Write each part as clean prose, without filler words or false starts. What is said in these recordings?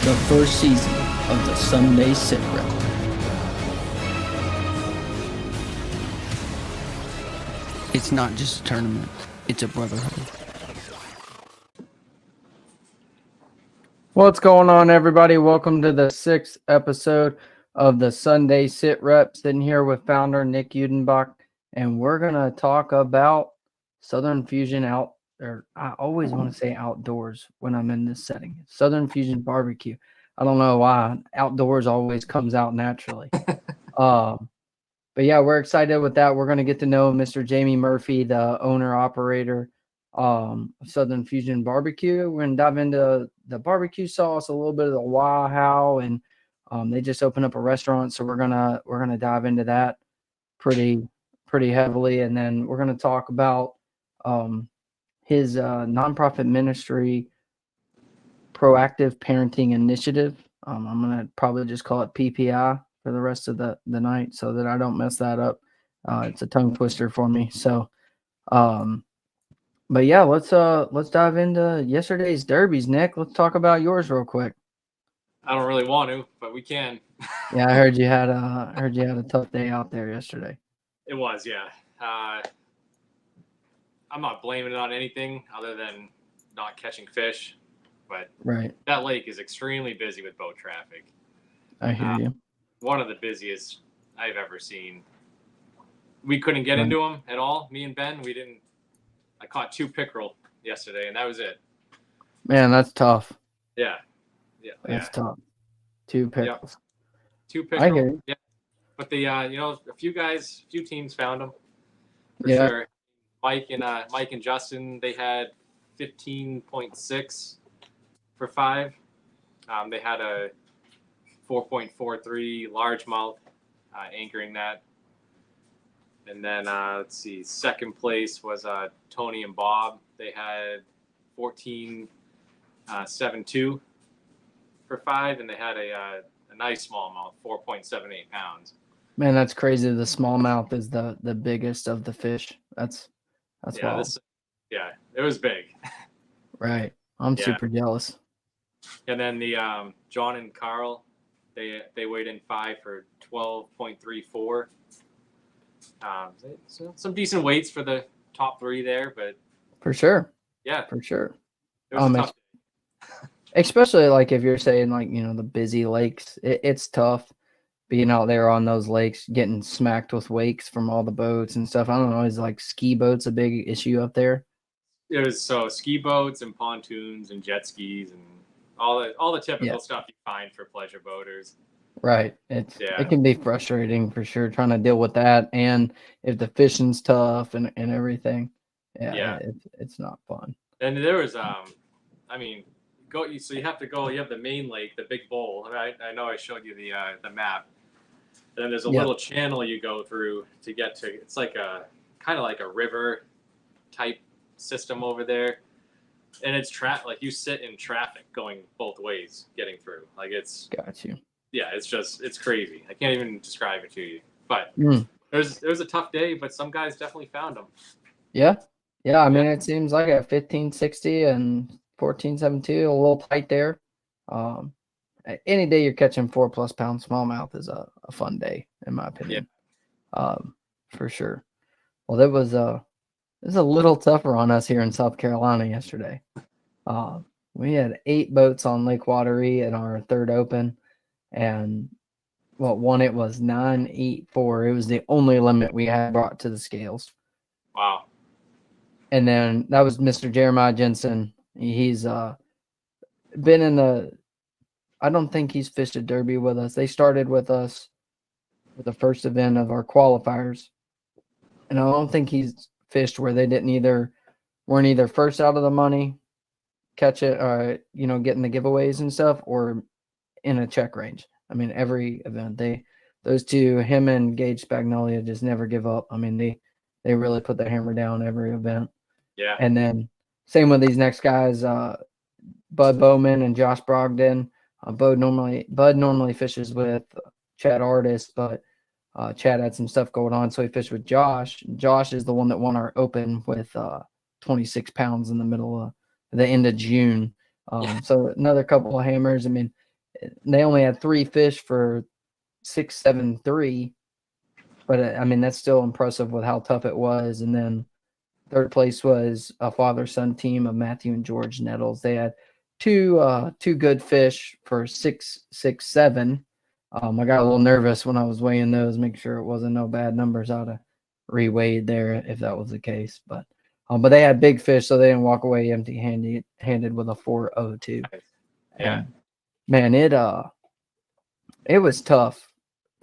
the first season of the Sunday SITREP. It's not just a tournament, it's a brotherhood. What's going on, everybody? Welcome to the sixth episode of the Sunday SITREP. Sitting here with founder Nick Udenbach, and we're going to talk about Southern Fusion I always want to say outdoors when I'm in this setting. Southern Fusion BBQ. I don't know why. Outdoors always comes out naturally. But yeah, we're excited with that. We're going to get to know Mr. Jamie Murphy, the owner-operator of Southern Fusion BBQ. We're going to dive into the barbecue sauce, a little bit of the why, how, and they just opened up a restaurant, so we're gonna dive into that pretty heavily, and then we're gonna talk about his nonprofit ministry, Proactive Parenting Initiative. I'm going to probably just call it PPI for the rest of the night so that I don't mess that up. It's a tongue twister for me. So, but yeah, let's dive into yesterday's derbies, Nick. Let's talk about yours real quick. I don't really want to, but we can. Yeah, I heard you had a tough day out there yesterday. It was, yeah. I'm not blaming it on anything other than not catching fish, but right, that lake is extremely busy with boat traffic. I hear you. One of the busiest I've ever seen. We couldn't get into them at all. Me and Ben, we didn't. I caught 2 pickerel yesterday, and that was it. Man, that's tough. Yeah. That's tough. 2 pickles. Yep. 2 pickerel. I hear you. Yeah. But a few teams found them for Yeah. sure. Mike and Justin, they had 15.6 for 5. They had a 4.43 largemouth anchoring that. And then let's see, second place was Tony and Bob. They had 14.72 for 5, and they had a nice smallmouth, 4.78 pounds. Man, that's crazy. The smallmouth is the biggest of the fish. That's wild. It was big. Right. I'm super jealous. And then the John and Carl, they weighed in 5 for 12.34. So some decent weights for the top 3 there, but for sure. Yeah, for sure. It was a tough day. Especially like if you're saying like, the busy lakes, it's tough being out there on those lakes, getting smacked with wakes from all the boats and stuff. I don't know. Is like ski boats a big issue up there? It was ski boats and pontoons and jet skis and all the typical stuff you find for pleasure boaters. Right. It can be frustrating for sure trying to deal with that, and if the fishing's tough and everything. Yeah. It's not fun. And there was so you have to go. You have the main lake, the big bowl. I know I showed you the map. And then there's a little channel you go through to get to. It's like a kind of like a river type system over there, and it's like you sit in traffic going both ways getting through. Like it's got you. Yeah, it's crazy. I can't even describe it to you. But it was a tough day, but some guys definitely found them. Yeah. I mean, it seems like a 1560 and 1472, a little tight there. Any day you're catching 4+ pound smallmouth is a fun day, in my opinion. For sure. Well, it was a little tougher on us here in South Carolina yesterday. We had 8 boats on Lake Wateree in our third open, and it was 984. It was the only limit we had brought to the scales. Wow. And then that was Mr. Jeremiah Jensen. He's been in I don't think he's fished a derby with us. They started with us for the first event of our qualifiers. And I don't think he's fished where they weren't either first out of the money, catch it, or, getting the giveaways and stuff, or in a check range. I mean, every event, those two, him and Gage Spagnolia, just never give up. I mean, they really put the hammer down every event. Yeah. And then same with these next guys, Bud Bowman and Josh Brogdon. Bud normally fishes with Chad Artist, but Chad had some stuff going on, so he fished with Josh. Josh is the one that won our open with 26 pounds in the middle of the end of June. So another couple of hammers. I mean, they only had 3 fish for 673, but I mean that's still impressive with how tough it was. And then third place was a father-son team of Matthew and George Nettles. They had two good fish for 667. I got a little nervous when I was weighing those, make sure it wasn't no bad numbers. I'd have reweighed there if that was the case. But they had big fish, so they didn't walk away empty-handed with a 402. Yeah. And man, it was tough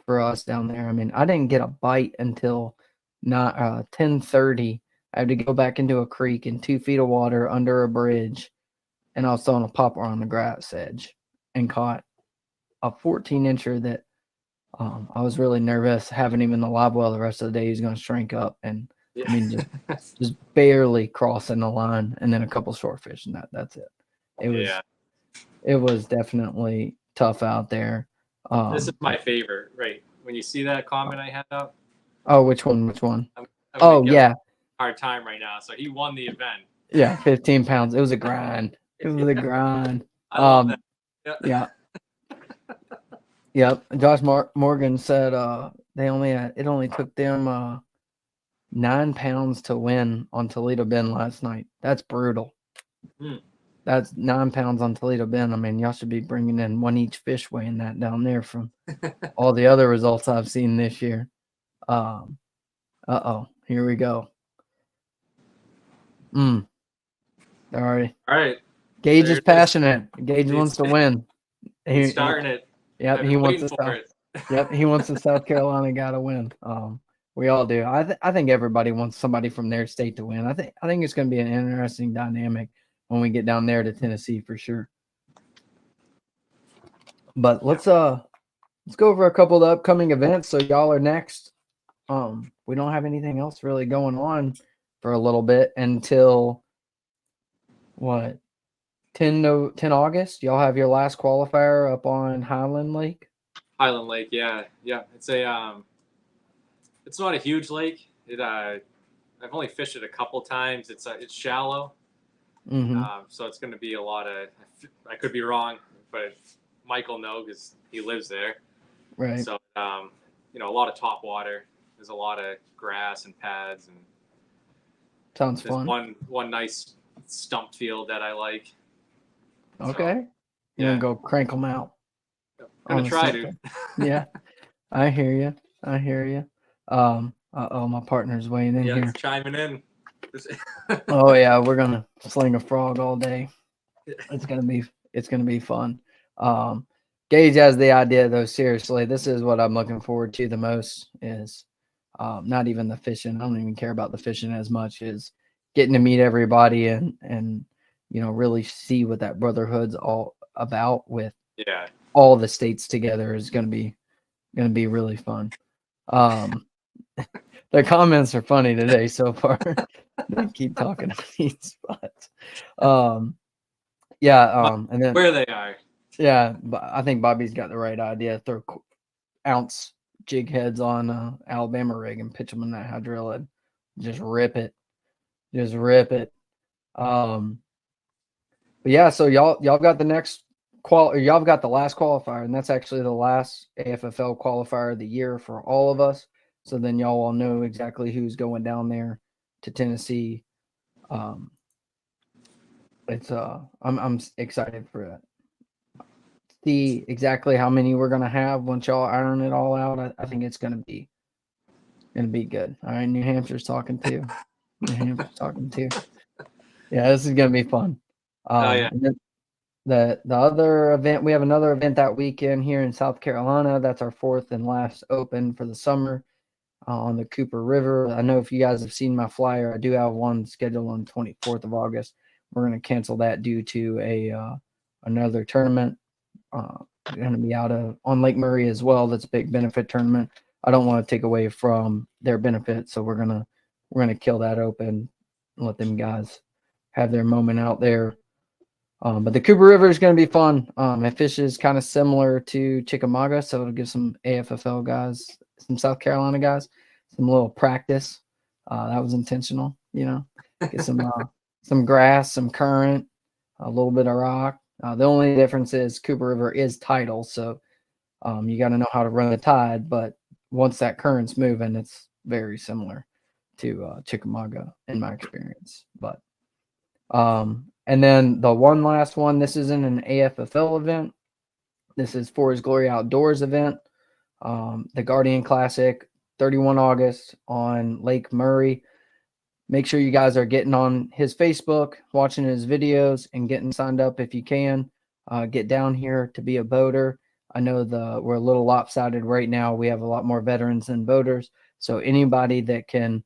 for us down there. I mean, I didn't get a bite until not 10:30. I had to go back into a creek in 2 feet of water under a bridge, and I was throwing a popper on the grass edge and caught a 14-incher that I was really nervous having him in the live well the rest of the day. He's going to shrink up, and I mean just barely crossing the line, and then a couple short fish, and that's it. It was definitely tough out there. This is my favorite, right? When you see that comment I had up. Oh, which one? I'm yeah. Hard time right now. So he won the event. Yeah, 15 pounds. It was a grind. It was a grind. I love that. Yeah. Yep. Josh Morgan said it only took them 9 pounds to win on Toledo Bend last night. That's brutal. That's 9 pounds on Toledo Bend. I mean, y'all should be bringing in 1 each fish weighing that down there from all the other results I've seen this year. Here we go. All right. Gage is passionate. Gage wants to win. He's starting it. Yep, he wants the South Carolina guy to win. We all do. I think everybody wants somebody from their state to win. I think it's going to be an interesting dynamic when we get down there to Tennessee for sure. But let's go over a couple of the upcoming events. So y'all are next. We don't have anything else really going on for a little bit until what? 10 August. Y'all have your last qualifier up on Highland Lake. Highland Lake, yeah. It's it's not a huge lake. I've only fished it a couple times. It's shallow, so it's going to be a lot of. I could be wrong, but Michael knows because he lives there. Right. So a lot of top water. There's a lot of grass and pads and. Sounds fun. One nice stump field that I like. Okay. So, you're gonna go crank them out. I'm gonna try to. Yeah, I hear you. My partner's weighing in here. It's chiming in. Oh yeah, we're gonna sling a frog all day. It's gonna be fun. Gage has the idea though. Seriously, this is what I'm looking forward to the most. Is not even the fishing. I don't even care about the fishing as much as getting to meet everybody and really see what that brotherhood's all about with all the states together is going to be really fun. The comments are funny today so far. They keep talking on these spots. And then where they are. Yeah, but I think Bobby's got the right idea. Throw ounce jig heads on Alabama rig and pitch them in that hydrilla and just rip it. But yeah, so y'all got the next y'all got the last qualifier, and that's actually the last AFFL qualifier of the year for all of us. So then y'all all know exactly who's going down there to Tennessee. I'm excited for that. See exactly how many we're gonna have once y'all iron it all out. I think it's gonna be good. All right, New Hampshire's talking too. Yeah, this is gonna be fun. And then the other event, we have another event that weekend here in South Carolina. That's our 4th and last open for the summer on the Cooper River. I know if you guys have seen my flyer, I do have one scheduled on 24th of August. We're going to cancel that due to another tournament. Going to be on Lake Murray as well. That's a big benefit tournament. I don't want to take away from their benefit, so we're gonna kill that open and let them guys have their moment out there. But the Cooper River is going to be fun. It fishes kind of similar to Chickamauga, so it'll give some AFFL guys, some South Carolina guys, some little practice. That was intentional, get some grass, some current, a little bit of rock, The only difference is Cooper River is tidal, so you got to know how to run the tide. But once that current's moving, it's very similar to Chickamauga in my experience. But and then the one last one, this isn't an AFFL event. This is For His Glory Outdoors event. The Guardian Classic, 31 August on Lake Murray. Make sure you guys are getting on his Facebook, watching his videos, and getting signed up if you can. Get down here to be a boater. I know we're a little lopsided right now. We have a lot more veterans than boaters. So anybody that can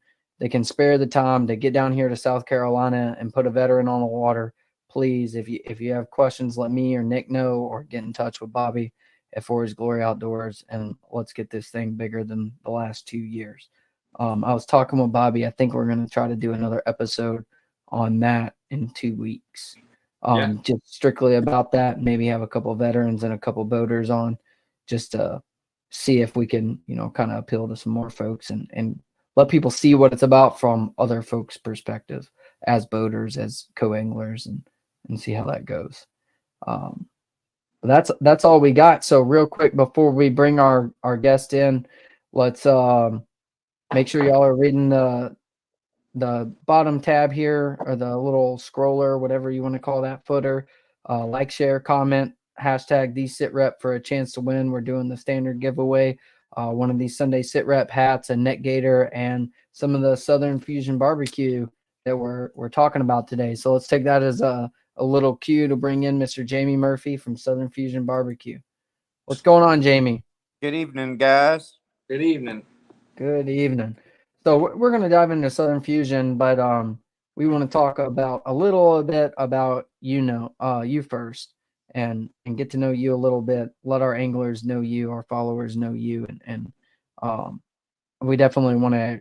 spare the time to get down here to South Carolina and put a veteran on the water, please, if you have questions, let me or Nick know, or get in touch with Bobby at For His Glory Outdoors, and let's get this thing bigger than the last 2 years. I was talking with Bobby. I think we're going to try to do another episode on that in 2 weeks. Just strictly about that. Maybe have a couple of veterans and a couple of boaters on, just to see if we can, kind of appeal to some more folks and let people see what it's about from other folks' perspective as boaters, as co-anglers, and see how that goes. But that's all we got. So real quick before we bring our guest in, let's make sure y'all are reading the bottom tab here, or the little scroller, whatever you want to call that footer. Like, share, comment, hashtag the SITREP for a chance to win. We're doing the standard giveaway. One of these Sunday SITREP hats, a neck gaiter, and some of the Southern Fusion BBQ that we're talking about today. So let's take that as a little cue to bring in Mr. Jamie Murphy from Southern Fusion BBQ. What's going on, Jamie? Good evening, guys. Good evening. Good evening. So we're going to dive into Southern Fusion, but we want to talk about a little bit about you first, and get to know you a little bit. Let our anglers know you, our followers know you, and we definitely want to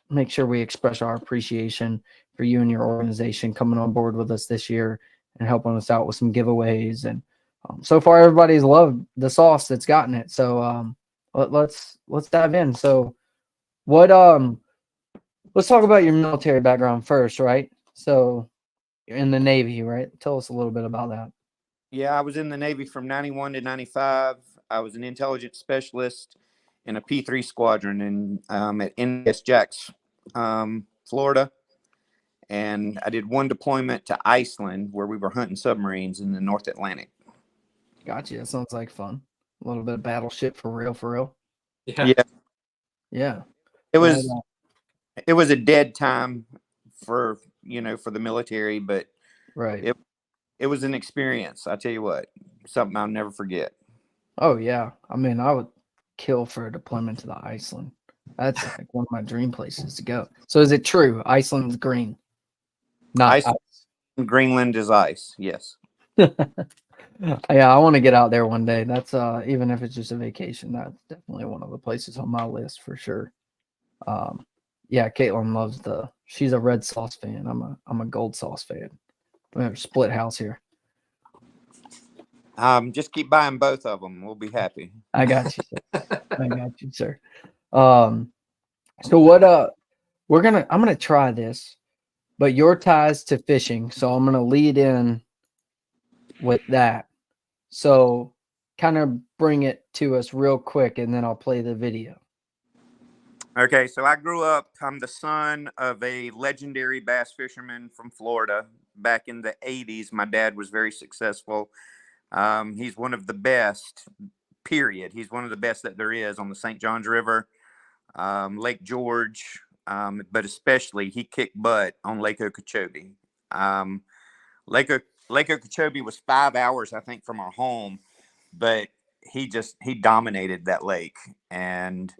make sure we express our appreciation for you and your organization coming on board with us this year and helping us out with some giveaways. And so far, everybody's loved the sauce that's gotten it. So let's dive in. So let's talk about your military background first, right? So you're in the Navy, right? Tell us a little bit about that. Yeah, I was in the Navy from 91 to 95. I was an intelligence specialist in a P3 squadron at NS Jacks, Florida. And I did one deployment to Iceland where we were hunting submarines in the North Atlantic. Gotcha. That sounds like fun. A little bit of battleship for real. Yeah. It was a dead time for the military, but right. It was an experience. I tell you what, something I'll never forget. Oh yeah. I mean, I would kill for a deployment to the Iceland. That's like one of my dream places to go. So is it true? Iceland's green? Not ice. Greenland is ice. Yes. Yeah, I want to get out there one day. That's even if it's just a vacation, that's definitely one of the places on my list for sure. Yeah, Caitlin loves she's a red sauce fan. I'm a gold sauce fan. We have a split house here. Just keep buying both of them. We'll be happy. I got you, sir. I got you, sir. So what I'm gonna try this, but your ties to fishing. So I'm gonna lead in with that. So kind of bring it to us real quick, and then I'll play the video. Okay, so I grew up, I'm the son of a legendary bass fisherman from Florida. Back in the 80s, my dad was very successful. He's one of the best, period. He's one of the best that there is on the St. Johns River, Lake George, but especially he kicked butt on Lake Okeechobee. Lake Okeechobee was 5 hours, I think, from our home, but he dominated that lake. And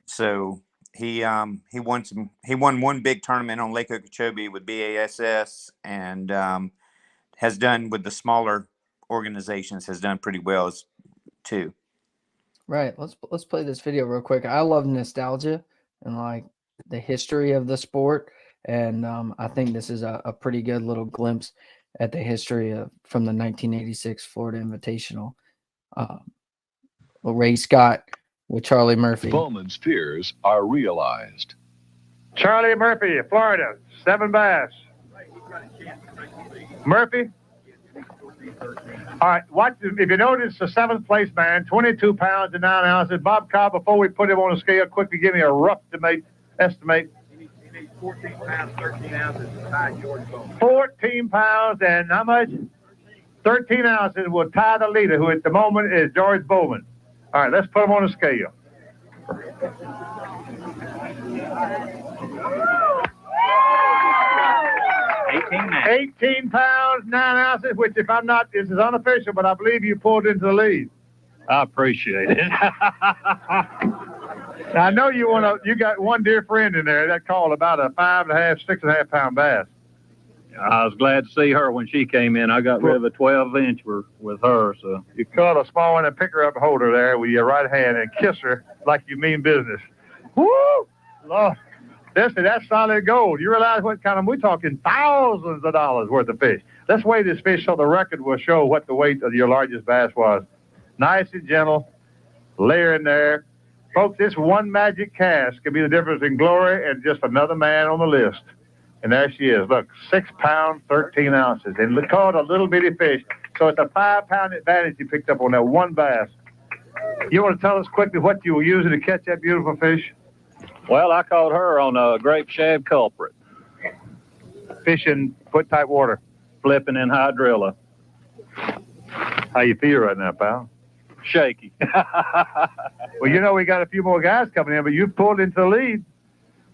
so he won one big tournament on Lake Okeechobee with BASS, and has done with the smaller organizations, has done pretty well too. Right. Let's play this video real quick. I love nostalgia and like the history of the sport, and I think this is a pretty good little glimpse at the history from the 1986 Florida Invitational. Ray Scott with Charlie Murphy. Bowman's fears are realized. Charlie Murphy, Florida, 7 bass. Murphy, All right, if you notice the 7th place man, 22 pounds and 9 ounces. Bob Cobb, before we put him on the scale, quickly give me a rough estimate. He needs 14 pounds, 13 ounces to tie George Bowman. 14 pounds and how much? 13 ounces will tie the leader, who at the moment is George Bowman. All right, let's put him on the scale. 18 pounds, 9 ounces, which if I'm not, this is unofficial, but I believe you pulled into the lead. I appreciate it. Now, I know you got one dear friend in there that called about a 5.5, 6.5 pound bass. I was glad to see her when she came in. I got rid of a 12-inch with her. So you cut a small one and pick her up, hold her there with your right hand and kiss her like you mean business. Woo! Lord. That's solid gold. You realize what kind of, we're talking thousands of dollars worth of fish. Let's weigh this fish so the record will show what the weight of your largest bass was. Nice and gentle, layer in there. Folks, this one magic cast can be the difference in glory and just another man on the list. And there she is. Look, 6 pounds, 13 ounces. And caught a little bitty fish. So it's a 5-pound advantage you picked up on that one bass. You want to tell us quickly what you were using to catch that beautiful fish? Well, I caught her on a grape shad culprit. Fishing what type water? Flipping in hydrilla. How you feel right now, pal? Shaky. Well, you know we got a few more guys coming in, but you pulled into the lead.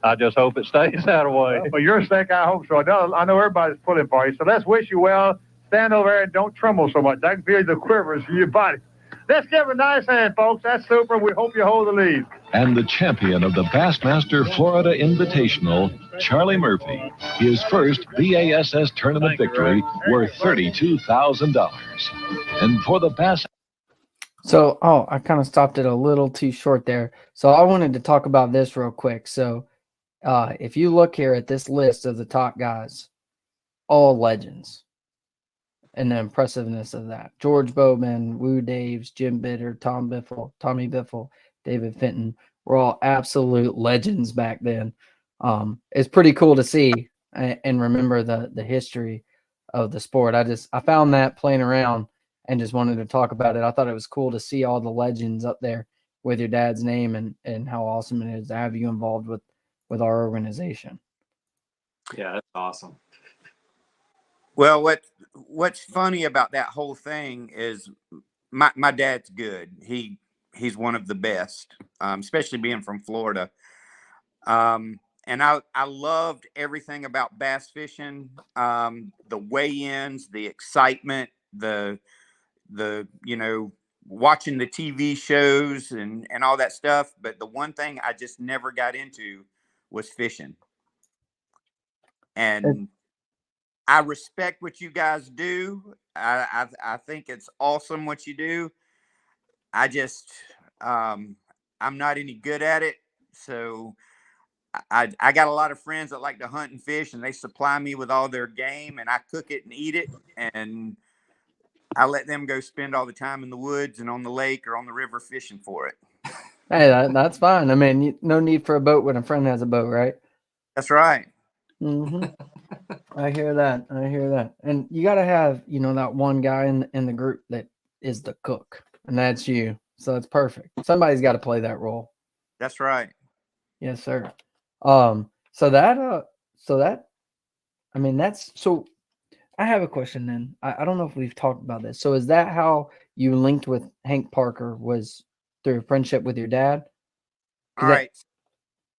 I just hope it stays that way. Well, your sake, I hope so. I know everybody's pulling for you, so let's wish you well. Stand over there and don't tremble so much. I can feel the quivers in your body. Let's give a nice hand, folks. That's super. We hope you hold the lead. And the champion of the Bassmaster Florida Invitational, Charlie Murphy, his first BASS tournament victory worth $32,000. And for the Bass... So, I kind of stopped it a little too short there. So I wanted to talk about this real quick. So if you look here at this list of the top guys, all legends. And the impressiveness of that. George Bowman, Woo Daves, Jim Bitter, Tommy Biffle, David Fenton were all absolute legends back then. It's pretty cool to see and remember the history of the sport. I found that playing around and just wanted to talk about it. I thought it was cool to see all the legends up there with your dad's name and how awesome it is to have you involved with our organization. Yeah, that's awesome. Well, what's funny about that whole thing is my dad's good. He's one of the best, especially being from Florida. And I loved everything about bass fishing, the weigh-ins, the excitement, the watching the TV shows and all that stuff. But the one thing I just never got into was fishing. And I respect what you guys do. I think it's awesome what you do. I just, I'm not any good at it. So I got a lot of friends that like to hunt and fish, and they supply me with all their game, and I cook it and eat it. And I let them go spend all the time in the woods and on the lake or on the river fishing for it. Hey, that's fine. I mean, no need for a boat when a friend has a boat, right? That's right. Mm-hmm. I hear that. And you got to have, that one guy in the group that is the cook, and that's you. So it's perfect. Somebody's got to play that role. That's right. Yes, sir. So I have a question then. I don't know if we've talked about this. So is that how you linked with Hank Parker, was through a friendship with your dad? All right.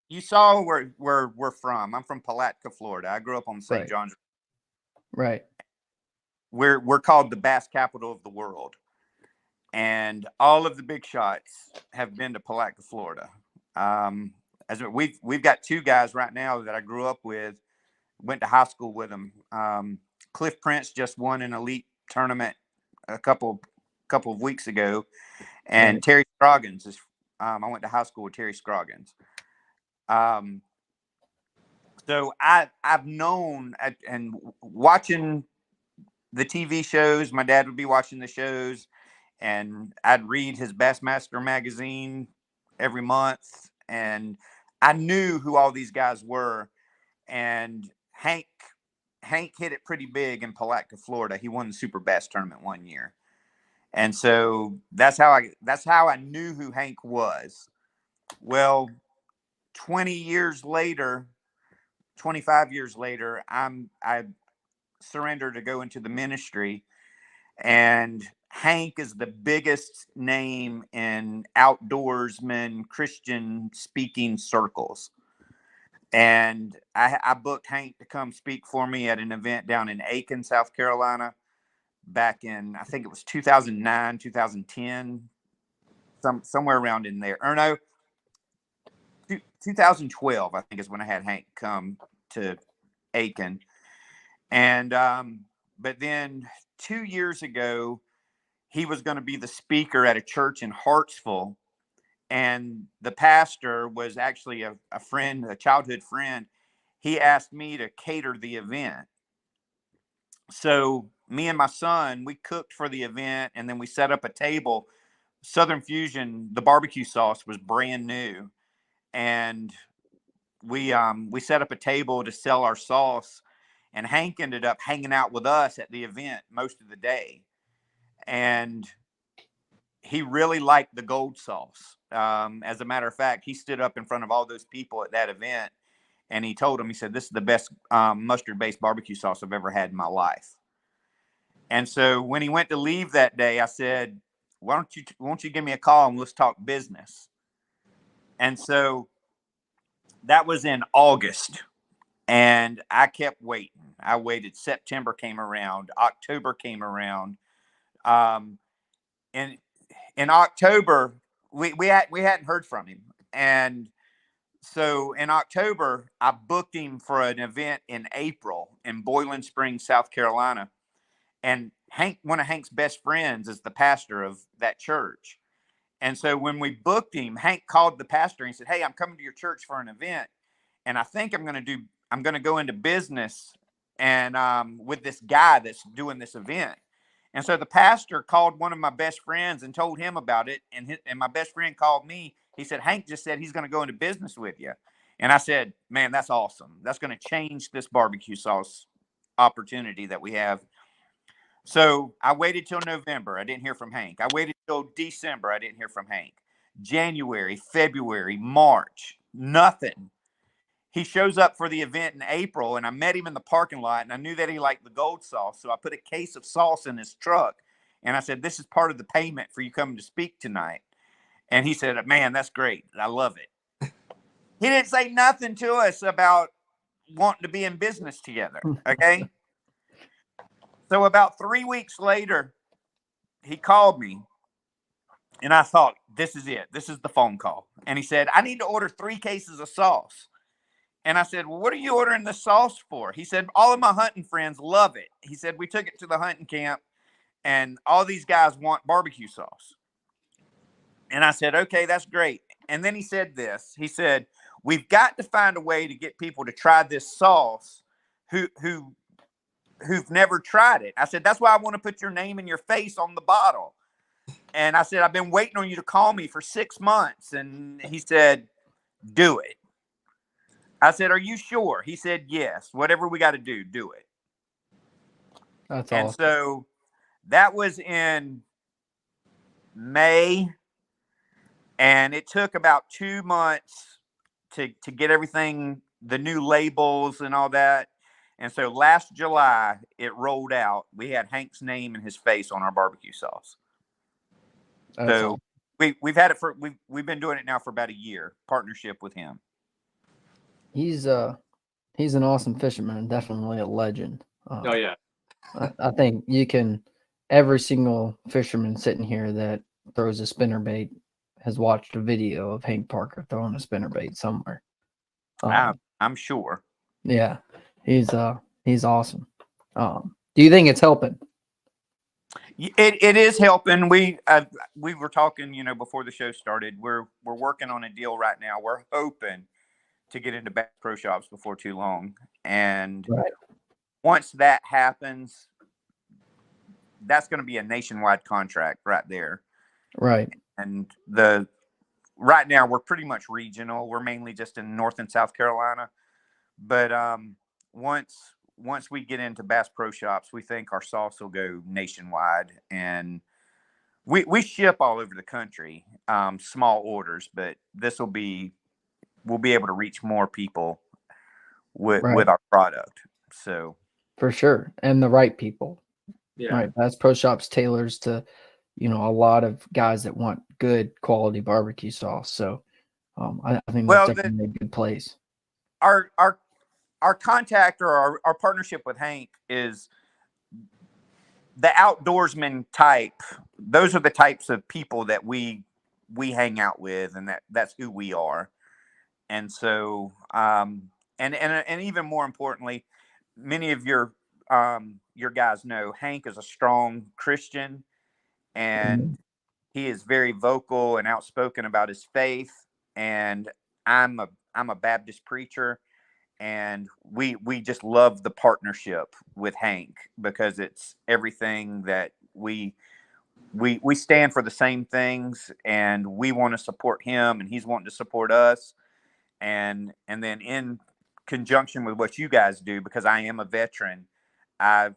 You saw where we're from. I'm from Palatka, Florida. I grew up on St. John's. Right. We're called the bass capital of the world. And all of the big shots have been to Palatka, Florida. As we've got 2 guys right now that I grew up with, went to high school with them. Cliff Prince just won an elite tournament a couple of weeks ago, and Terry Scroggins is. I went to high school with Terry Scroggins. So I've known and watching the TV shows. My dad would be watching the shows, and I'd read his Bassmaster magazine every month, and I knew who all these guys were. And Hank Hank hit it pretty big in Palatka, Florida. He won the Super Bass tournament one year. And so that's how I knew who Hank was. Well, 20 years later, 25 years later, I surrendered to go into the ministry, and Hank is the biggest name in outdoorsman Christian speaking circles. And I booked Hank to come speak for me at an event down in Aiken, South Carolina, back in, I think it was 2009, 2010, somewhere around in there. Or no, 2012, I think, is when I had Hank come to Aiken. And but then 2 years ago, he was going to be the speaker at a church in Hartsville. And the pastor was actually a friend, a childhood friend. He asked me to cater the event. So me and my son, we cooked for the event, and then we set up a table. Southern Fusion, the barbecue sauce was brand new. And we set up a table to sell our sauce. And Hank ended up hanging out with us at the event most of the day. And he really liked the gold sauce. As a matter of fact, he stood up in front of all those people at that event, and he told them, he said, "This is the best mustard-based barbecue sauce I've ever had in my life." And so when he went to leave that day, I said, won't you give me a call and let's talk business? And so that was in August, and I kept waiting. I waited. September came around. October came around. And in October, we hadn't heard from him. And so in October, I booked him for an event in April in Boiling Springs, South Carolina. And Hank, one of Hank's best friends, is the pastor of that church. And so when we booked him, Hank called the pastor and said, "Hey, I'm coming to your church for an event, and I think I'm going to go into business and with this guy that's doing this event." And so the pastor called one of my best friends and told him about it. And my best friend called me. He said, "Hank just said he's going to go into business with you." And I said, "Man, that's awesome. That's going to change this barbecue sauce opportunity that we have." So I waited till November. I didn't hear from Hank. I waited till December. I didn't hear from Hank. January, February, March, nothing. He shows up for the event in April, and I met him in the parking lot, and I knew that he liked the gold sauce. So I put a case of sauce in his truck, and I said, "This is part of the payment for you coming to speak tonight." And he said, "Man, that's great. I love it." He didn't say nothing to us about wanting to be in business together. Okay. So about 3 weeks later, he called me, and I thought, this is it. This is the phone call. And he said, "I need to order 3 cases of sauce." And I said, "Well, what are you ordering the sauce for?" He said, "All of my hunting friends love it." He said, "We took it to the hunting camp, and all these guys want barbecue sauce." And I said, "Okay, that's great." And then he said this. He said, "We've got to find a way to get people to try this sauce who've never tried it." I said, "That's why I want to put your name and your face on the bottle." And I said, "I've been waiting on you to call me for 6 months." And he said, "Do it." I said, "Are you sure?" He said, "Yes. Whatever we got to do, do it." That's And awesome. so that was in May. And it took about 2 months to get everything, the new labels and all that. And so last July, it rolled out. We had Hank's name and his face on our barbecue sauce. That's So awesome. we've had it for, we've been doing it now for about a year, partnership with him. He's an awesome fisherman and definitely a legend. Oh yeah. I think every single fisherman sitting here that throws a spinnerbait has watched a video of Hank Parker throwing a spinnerbait somewhere. I'm sure. Yeah, he's awesome. Do you think it's helping? It is helping. We were talking, before the show started. We're working on a deal right now. We're hoping to get into Bass Pro Shops before too long. And once that happens, that's going to be a nationwide contract right there. Right. And right now we're pretty much regional. We're mainly just in North and South Carolina. But once once we get into Bass Pro Shops, we think our sauce will go nationwide, and we ship all over the country, small orders, but we'll be able to reach more people with our product. So for sure, and the right people. Yeah. Right, Bass Pro Shops tailors to, a lot of guys that want good quality barbecue sauce. So, I think that's definitely a good place. Our contact or our partnership with Hank is the outdoorsman type. Those are the types of people that we hang out with, and that's who we are. And so, and even more importantly, many of your guys know Hank is a strong Christian, and he is very vocal and outspoken about his faith. And I'm a Baptist preacher, and we just love the partnership with Hank because it's everything that we stand for the same things, and we want to support him, and he's wanting to support us. And then in conjunction with what you guys do, because I am a veteran, I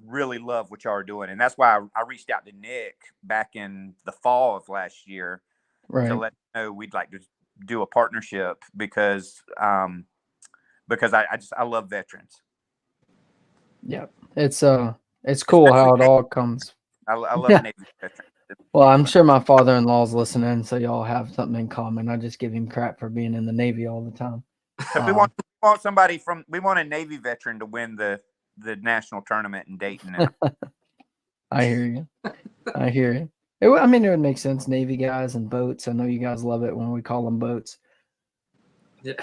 really love what y'all are doing. And that's why I reached out to Nick back in the fall of last year to let him know we'd like to do a partnership because I love veterans. Yeah. It's cool how it all comes. I love Navy veterans. Well, I'm sure my father-in-law's listening, so y'all have something in common. I just give him crap for being in the Navy all the time. We want a Navy veteran to win the national tournament in Dayton now. I hear you. It would make sense. Navy guys and boats. I know you guys love it when we call them boats. Yeah.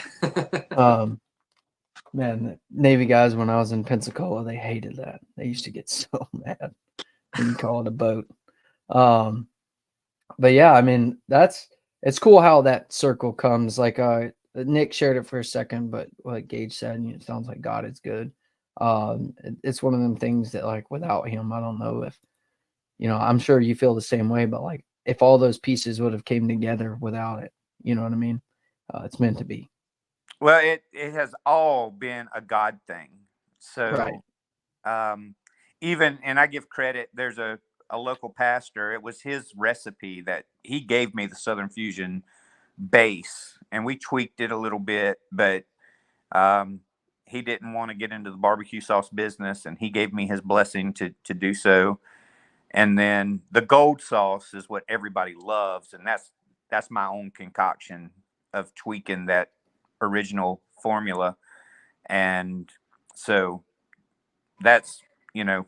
Man, Navy guys, when I was in Pensacola, they hated that. They used to get so mad when you call it a boat. But yeah, it's cool how that circle comes. Like Nick shared it for a second, but like Gage said, it sounds like God is good. It's one of them things that, like, without him, I don't know if, I'm sure you feel the same way, but like if all those pieces would have came together without it, you know what I mean? It's meant to be. Well, it has all been a God thing. So, even, and I give credit, there's a local pastor, it was his recipe that he gave me, the Southern Fusion base, and we tweaked it a little bit, but he didn't want to get into the barbecue sauce business, and he gave me his blessing to do so. And then the gold sauce is what everybody loves, and that's my own concoction of tweaking that original formula. And so that's how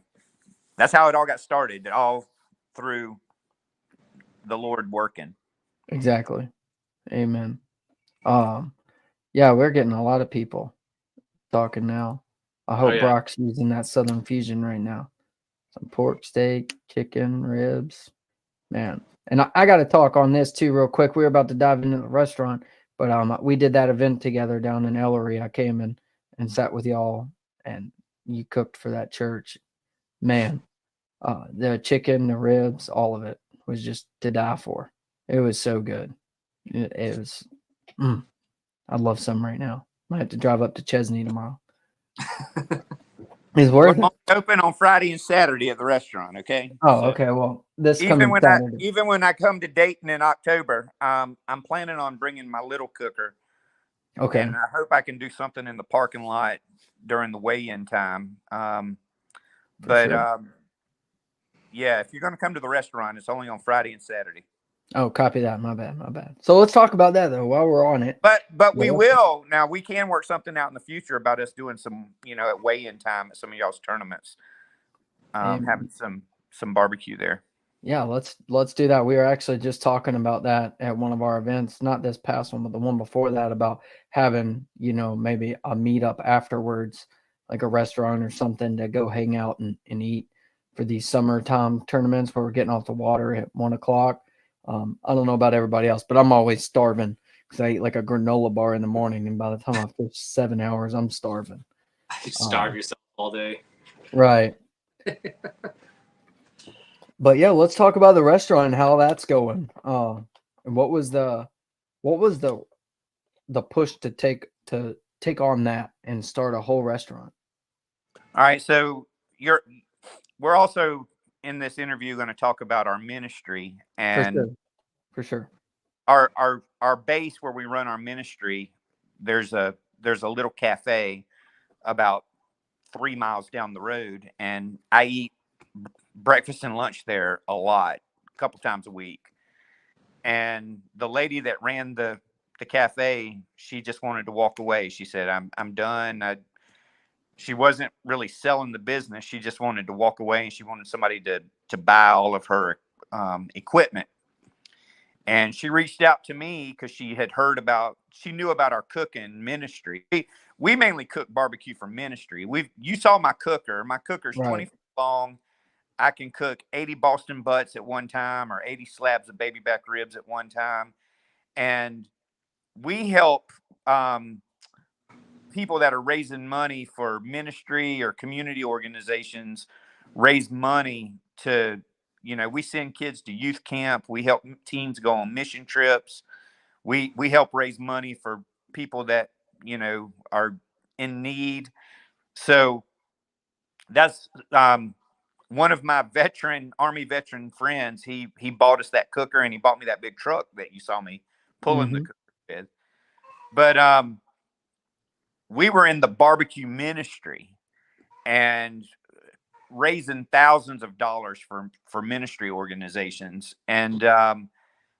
it all got started, all through the Lord working. Exactly. Amen. Yeah, we're getting a lot of people talking now. I hope Brock's using that Southern Fusion right now. Some pork steak, chicken, ribs, man. And I got to talk on this too real quick. We were about to dive into the restaurant, but we did that event together down in Ellery. I came in and sat with y'all, and you cooked for that church. Man, the chicken, the ribs, all of it was just to die for. It was so good. It was, I'd love some right now. Might have to drive up to Chesney tomorrow. It's worth it. Open on Friday and Saturday at the restaurant, okay? Oh, okay. Well, even when I come to Dayton in October, I'm planning on bringing my little cooker. Okay. And I hope I can do something in the parking lot during the weigh-in time. Yeah, if you're going to come to the restaurant, it's only on Friday and Saturday. Oh, copy that. My bad. So let's talk about that though while we're on it. But we will. Now we can work something out in the future about us doing some, at weigh-in time at some of y'all's tournaments, having some barbecue there. Yeah, let's do that. We were actually just talking about that at one of our events, not this past one, but the one before that, about having, maybe a meetup afterwards, like a restaurant or something, to go hang out and eat for these summertime tournaments where we're getting off the water at 1:00. I don't know about everybody else, but I'm always starving because I eat like a granola bar in the morning, and by the time I fish 7 hours, I'm starving. You starve yourself all day. Right. But yeah, let's talk about the restaurant and how that's going. And what was the push to take on that and start a whole restaurant? All right. So we're also in this interview going to talk about our ministry and For sure. our base where we run our ministry. There's a little cafe about 3 miles down the road, and I eat breakfast and lunch there a lot, a couple times a week. And the lady that ran the cafe, she just wanted to walk away. She said, I'm done. She wasn't really selling the business. She just wanted to walk away, and she wanted somebody to buy all of her equipment. And she reached out to me because she knew about our cooking ministry. We mainly cook barbecue for ministry. You saw my cooker. My cooker's 20 feet long. I can cook 80 Boston butts at one time, or 80 slabs of baby back ribs at one time. And we help people that are raising money for ministry or community organizations raise money to, we send kids to youth camp. We help teens go on mission trips. We help raise money for people that, are in need. So that's one of my Army veteran friends. He bought us that cooker, and he bought me that big truck that you saw me pulling the cooker with. But we were in the barbecue ministry and raising thousands of dollars for ministry organizations. And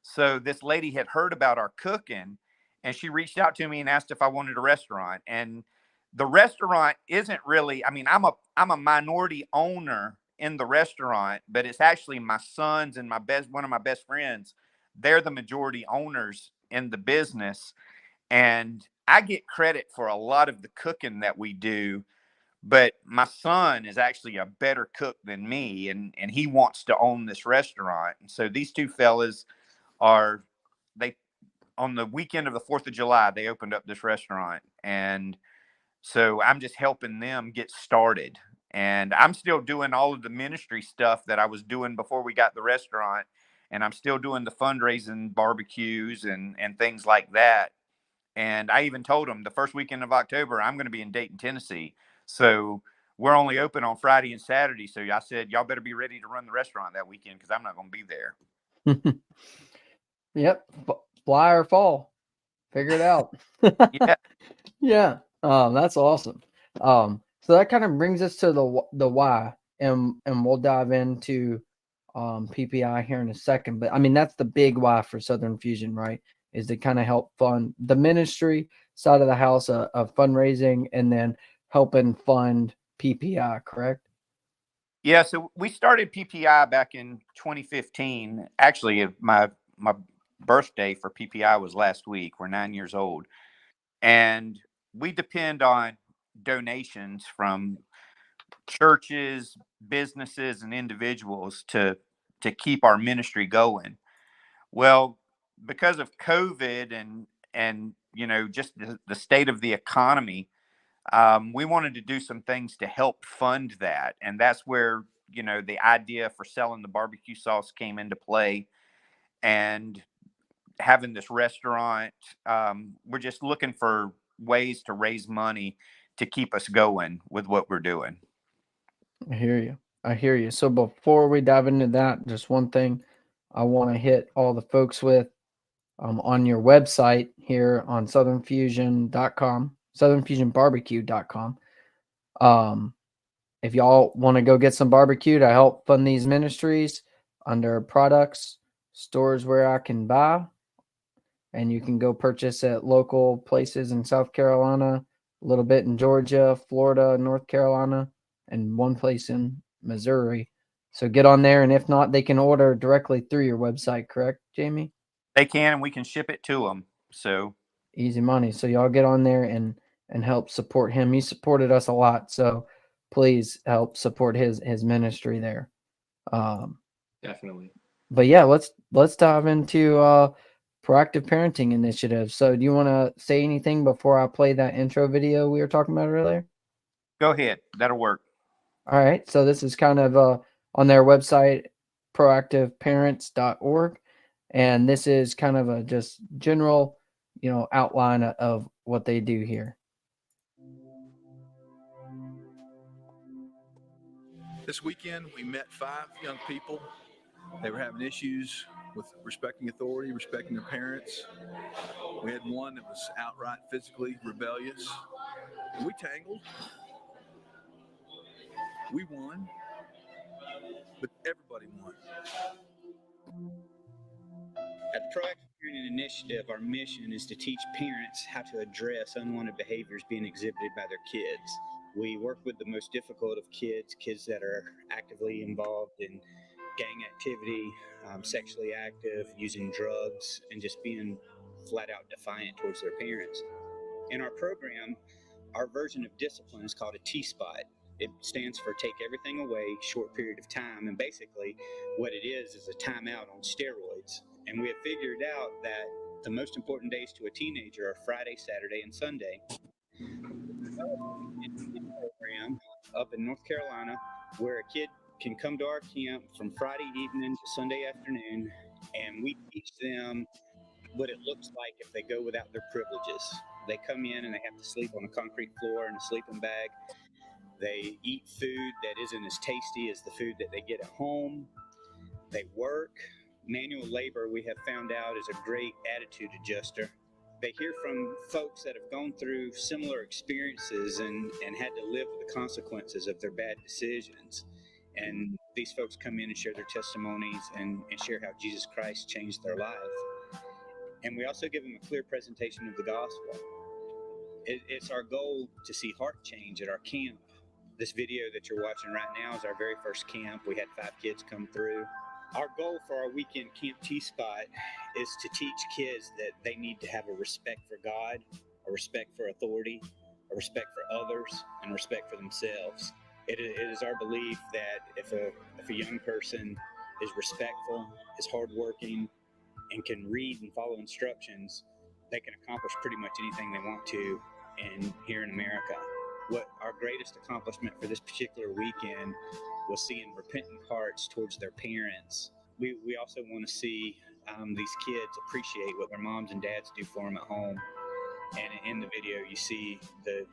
so this lady had heard about our cooking, and she reached out to me and asked if I wanted a restaurant. And the restaurant isn't really, I'm a minority owner in the restaurant, but it's actually my sons and one of my best friends. They're the majority owners in the business. And I get credit for a lot of the cooking that we do, but my son is actually a better cook than me, and he wants to own this restaurant. And so these two fellas on the weekend of the 4th of July, they opened up this restaurant. And so I'm just helping them get started. And I'm still doing all of the ministry stuff that I was doing before we got the restaurant. And I'm still doing the fundraising barbecues and things like that. And I even told them the first weekend of October, I'm going to be in Dayton, Tennessee. So we're only open on Friday and Saturday. So I said, y'all better be ready to run the restaurant that weekend, because I'm not going to be there. Yep. Fly or fall. Figure it out. Yeah. Yeah. That's awesome. So that kind of brings us to the why, and we'll dive into PPI here in a second. But that's the big why for Southern Fusion, right? Is to kind of help fund the ministry side of the house of fundraising, and then helping fund PPI, correct? Yeah. So we started PPI back in 2015. Actually, my birthday for PPI was last week. We're 9 years old. And we depend on donations from churches, businesses, and individuals to keep our ministry going. Well, because of COVID and just the state of the economy, we wanted to do some things to help fund that. And that's where, the idea for selling the barbecue sauce came into play, and having this restaurant. We're just looking for ways to raise money to keep us going with what we're doing. I hear you. So before we dive into that, just one thing I want to hit all the folks with on your website here on southernfusion.com, southernfusionbbq.com. If y'all want to go get some barbecue to help fund these ministries, under products, stores where I can buy, and you can go purchase at local places in South Carolina, a little bit in Georgia, Florida, North Carolina, and one place in Missouri. So get on there, and if not, they can order directly through your website, correct, Jamie? They can, and we can ship it to them. So easy money. So y'all get on there and help support him. He supported us a lot, so please help support his ministry there. Definitely. But yeah, let's dive into proactive parenting initiative. So do you want to say anything before I play that intro video we were talking about earlier? Go ahead. That'll work. All right. So this is kind of on their website, proactiveparents.org. And this is kind of a just general, outline of what they do here. This weekend, we met 5 young people. They were having issues with respecting authority, respecting their parents. We had one that was outright physically rebellious. We tangled. We won, but everybody won. At the Proactive Parenting Initiative, our mission is to teach parents how to address unwanted behaviors being exhibited by their kids. We work with the most difficult of kids that are actively involved in gang activity, sexually active, using drugs, and just being flat out defiant towards their parents. In our program, our version of discipline is called a T-spot. It stands for take everything away, short period of time. And basically what it is a timeout on steroids. And we have figured out that the most important days to a teenager are Friday, Saturday, and Sunday. Program up in North Carolina where a kid can come to our camp from Friday evening to Sunday afternoon, and we teach them what it looks like if they go without their privileges. They come in and they have to sleep on a concrete floor in a sleeping bag. They eat food that isn't as tasty as the food that they get at home. They work. Manual labor, we have found out, is a great attitude adjuster. They hear from folks that have gone through similar experiences and had to live with the consequences of their bad decisions. And these folks come in and share their testimonies and share how Jesus Christ changed their life. And we also give them a clear presentation of the gospel. It's our goal to see heart change at our camp. This video that you're watching right now is our very first camp. We had 5 kids come through. Our goal for our weekend Camp T-Spot is to teach kids that they need to have a respect for God, a respect for authority, a respect for others, and respect for themselves. It is our belief that if a young person is respectful, is hardworking, and can read and follow instructions, they can accomplish pretty much anything they want to here in America. What our greatest accomplishment for this particular weekend was seeing repentant hearts towards their parents. We also want to see these kids appreciate what their moms and dads do for them at home. And in the video, you see the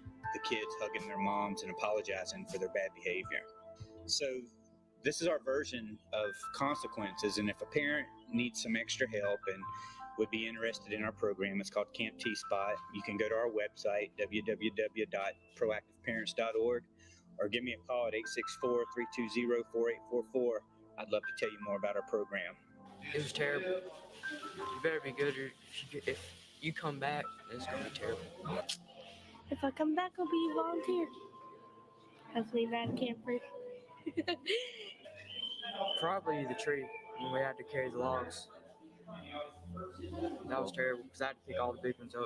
kids hugging their moms and apologizing for their bad behavior. So this is our version of consequences. And if a parent needs some extra help and would be interested in our program, it's called Camp T-Spot. You can go to our website, www.proactiveparents.org, or give me a call at 864-320-4844. I'd love to tell you more about our program. It was terrible. You better be good, or if you come back, it's going to be terrible. If I come back, I'll be a volunteer. Hopefully around camper. Probably the tree when we had to carry the logs. That was terrible because I had to pick all the big ones up.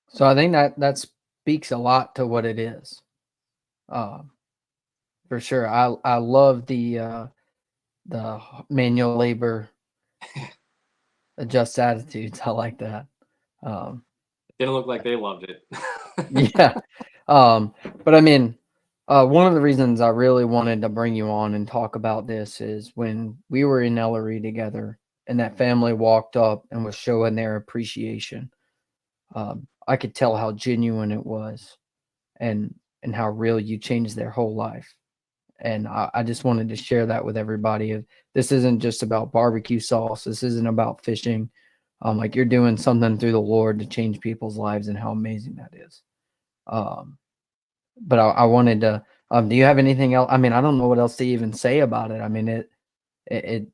So I think that speaks a lot to what it is. For sure. I love the manual labor adjust attitudes. I like that. Didn't look like they loved it. Yeah. But I mean, one of the reasons I really wanted to bring you on and talk about this is when we were in Ellery together and that family walked up and was showing their appreciation. I could tell how genuine it was and how real you changed their whole life. And I just wanted to share that with everybody. This isn't just about barbecue sauce. This isn't about fishing. Like you're doing something through the Lord to change people's lives and how amazing that is. But I wanted to, do you have anything else? I mean, I don't know what else to even say about it. I mean, it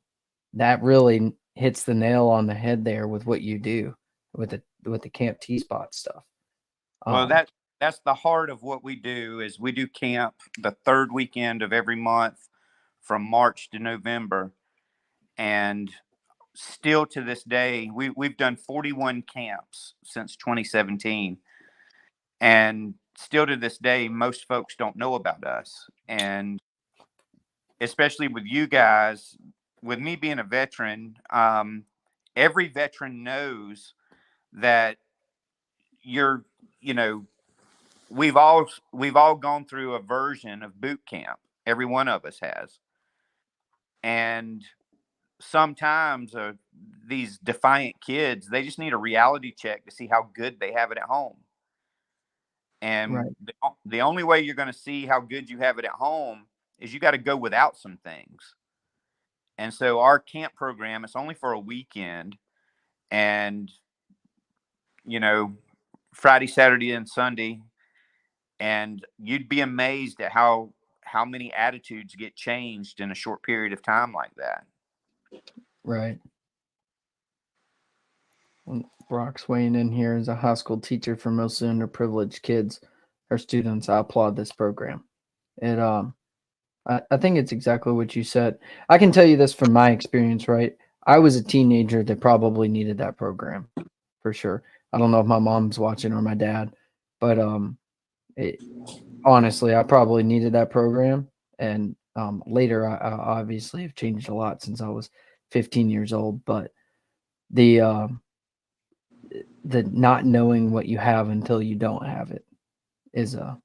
that really hits the nail on the head there with what you do with the Camp T-Spot stuff. Well, that's the heart of what we do is we do camp the 3rd weekend of every month from March to November. And still to this day, we've done 41 camps since 2017. And still to this day, most folks don't know about us. And especially with you guys, with me being a veteran, every veteran knows that we've all gone through a version of boot camp. Every one of us has. And sometimes these defiant kids, they just need a reality check to see how good they have it at home. And Right. the only way you're going to see how good you have it at home is you got to go without some things. And so our camp program, it's only for a weekend. And, you know, Friday, Saturday, and Sunday. And you'd be amazed at how many attitudes get changed in a short period of time like that. Right. Brock's weighing in here as a high school teacher for mostly underprivileged kids or students. I applaud this program. It I think it's exactly what you said. I can tell you this from my experience, right? I was a teenager that probably needed that program for sure. I don't know if my mom's watching or my dad, but honestly, I probably needed that program. And later, I obviously have changed a lot since I was 15 years old. But the not knowing what you have until you don't have it is a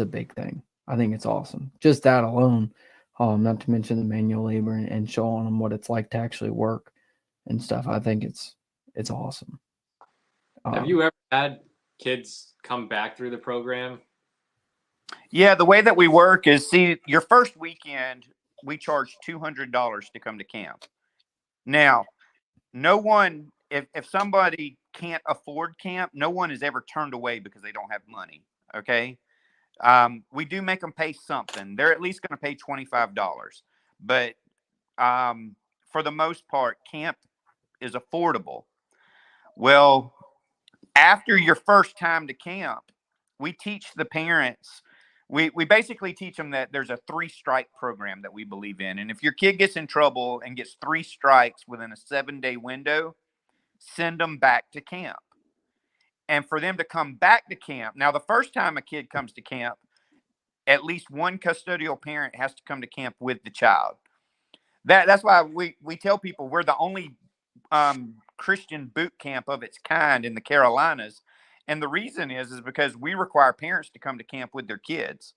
big thing. I think it's awesome. Just that alone, not to mention the manual labor and showing them what it's like to actually work and stuff. I think it's awesome. Have you ever had kids come back through the program? Yeah, the way that we work is, see, your first weekend, we charge $200 to come to camp. Now, no one, if somebody can't afford camp, no one is ever turned away because they don't have money. Okay. We do make them pay something. They're at least going to pay $25. But for the most part, camp is affordable. Well, after your first time to camp, we teach the parents. We basically teach them that there's a 3-strike program that we believe in. And if your kid gets in trouble and gets 3 strikes within a 7-day window, send them back to camp. And for them to come back to camp, now the first time a kid comes to camp, at least one custodial parent has to come to camp with the child. That's why we tell people we're the only Christian boot camp of its kind in the Carolinas. And the reason is because we require parents to come to camp with their kids.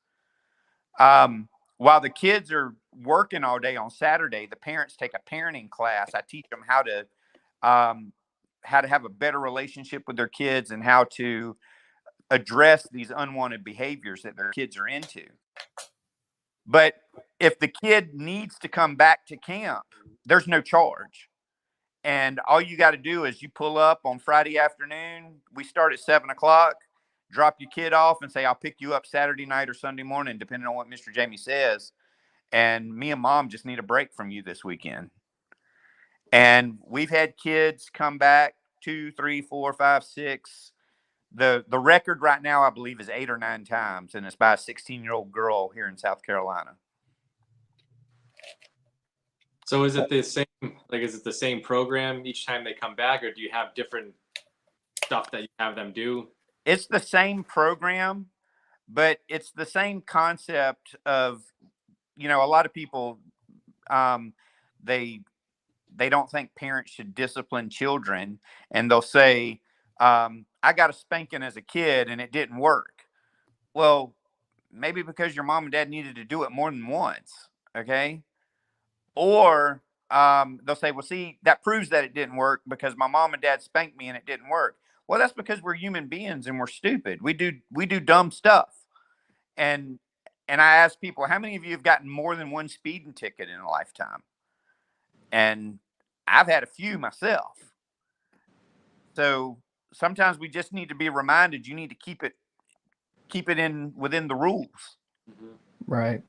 While the kids are working all day on Saturday, the parents take a parenting class. I teach them how to have a better relationship with their kids and how to address these unwanted behaviors that their kids are into. But if the kid needs to come back to camp, there's no charge. And all you got to do is you pull up on Friday afternoon. We start at 7:00, drop your kid off and say, I'll pick you up Saturday night or Sunday morning, depending on what Mr. Jamie says. And me and mom just need a break from you this weekend. And we've had kids come back 2, 3, 4, 5, 6. The record right now, I believe, is 8 or 9 times. And it's by a 16-year-old girl here in South Carolina. So is it the same? Is it the same program each time they come back, or do you have different stuff that you have them do? It's the same program, but it's the same concept of, a lot of people, they don't think parents should discipline children, and they'll say, I got a spanking as a kid and it didn't work. Well, maybe because your mom and dad needed to do it more than once. Okay. Or they'll say, well, see, that proves that it didn't work because my mom and dad spanked me and it didn't work. Well, that's because we're human beings and we're stupid. We do dumb stuff. And I ask people, how many of you have gotten more than one speeding ticket in a lifetime? And I've had a few myself. So sometimes we just need to be reminded you need to keep it in within the rules. Mm-hmm. Right.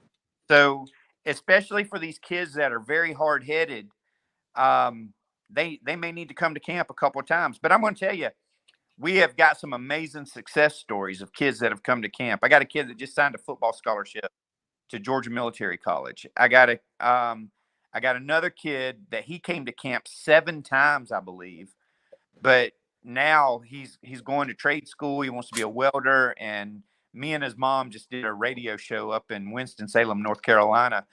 So especially for these kids that are very hard-headed, they may need to come to camp a couple of times. But I'm going to tell you, we have got some amazing success stories of kids that have come to camp. I got a kid that just signed a football scholarship to Georgia Military College. I got another kid that he came to camp 7 times, I believe. But now he's going to trade school. He wants to be a welder. And me and his mom just did a radio show up in Winston-Salem, North Carolina,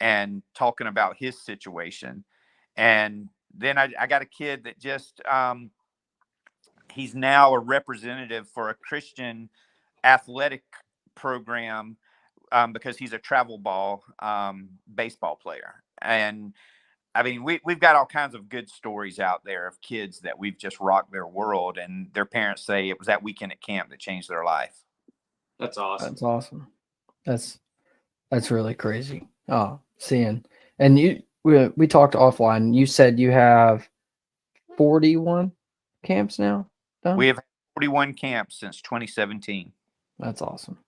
and talking about his situation. And then I got a kid that just he's now a representative for a Christian athletic program because he's a travel ball baseball player. And I mean, we've got all kinds of good stories out there of kids that we've just rocked their world, and their parents say it was that weekend at camp that changed their life. That's awesome. That's awesome. That's really crazy. Oh, seeing. And we talked offline. You said you have 41 camps now done? We have 41 camps since 2017. That's awesome.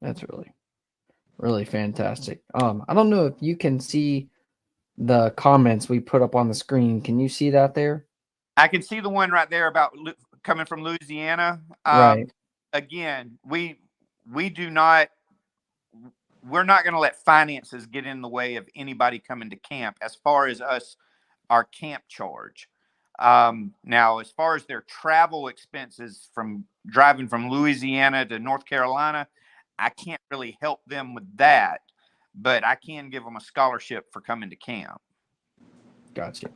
That's really fantastic. I don't know if you can see the comments we put up on the screen. Can you see that there? I can see the one right there about coming from Louisiana. Right. Again, we're not going to let finances get in the way of anybody coming to camp as far as our camp charge. Now, as far as their travel expenses from driving from Louisiana to North Carolina, I can't really help them with that, but I can give them a scholarship for coming to camp. Gotcha.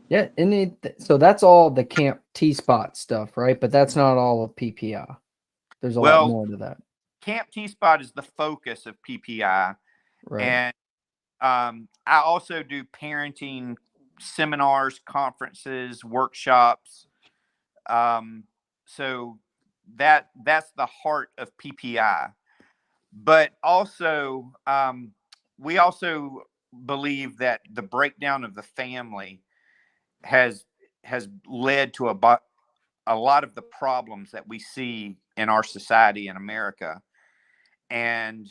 Yeah, so that's all the Camp T-Spot stuff, right? But that's not all of PPI. There's a lot more to that. Camp T-Spot is the focus of PPI. Right. And I also do parenting seminars, conferences, workshops. So that's the heart of PPI. But also, we also believe that the breakdown of the family has led to a lot of the problems that we see in our society in America. And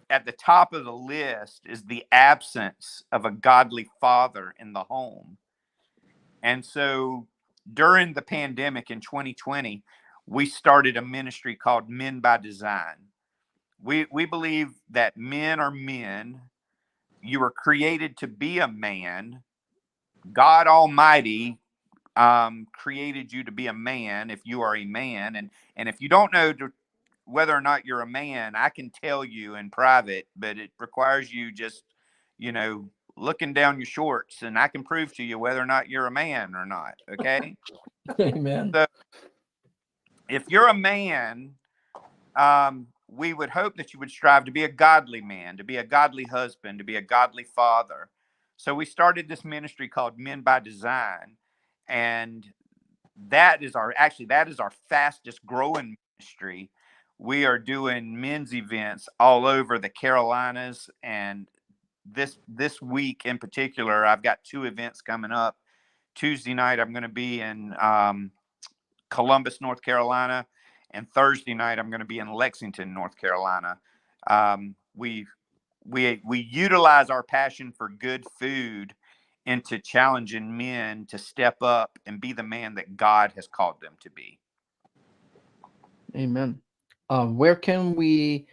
at the top of the list is the absence of a godly father in the home. And so during the pandemic in 2020, we started a ministry called Men by Design. We believe that men are men. You were created to be a man. God Almighty created you to be a man if you are a man. And if you don't know whether or not you're a man, I can tell you in private, but it requires you just, looking down your shorts, and I can prove to you whether or not you're a man or not. Okay. Amen. So if you're a man, we would hope that you would strive to be a godly man, to be a godly husband, to be a godly father. So we started this ministry called Men by Design, and that is our fastest growing ministry. We are doing men's events all over the Carolinas, and this week in particular, I've got 2 events coming up. Tuesday night, I'm going to be in Columbus, North Carolina, and Thursday night, I'm going to be in Lexington, North Carolina. We utilize our passion for good food into challenging men to step up and be the man that God has called them to be. Amen. Where can we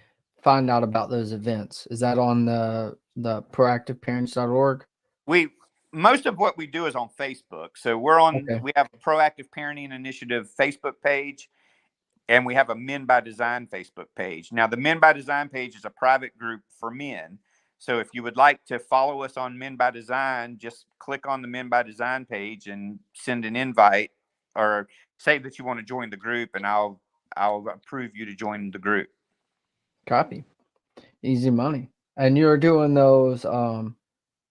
find out about those events? Is that on the proactiveparents.org? Most of what we do is on Facebook. So we have a Proactive Parenting Initiative Facebook page, and we have a Men by Design Facebook page. Now, the Men by Design page is a private group for men. So if you would like to follow us on Men by Design, just click on the Men by Design page and send an invite, or say that you want to join the group, and I'll approve you to join the group. Copy. Easy money. And you're doing those,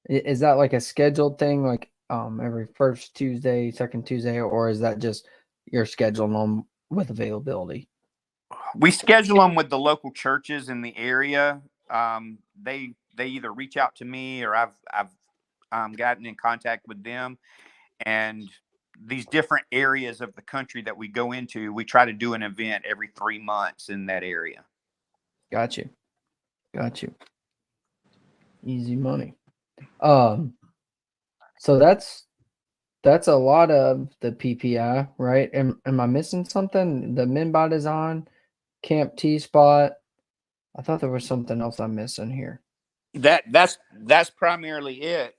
is that like a scheduled thing, like every first Tuesday, second Tuesday, or is that just you're scheduling them with availability? We schedule them with the local churches in the area. They either reach out to me, or I've gotten in contact with them. And these different areas of the country that we go into, we try to do an event every 3 months in that area. Got you. Easy money. So that's a lot of the PPI, right? Am I missing something? The Men by Design, Camp T-Spot. I thought there was something else I'm missing here. That's primarily it.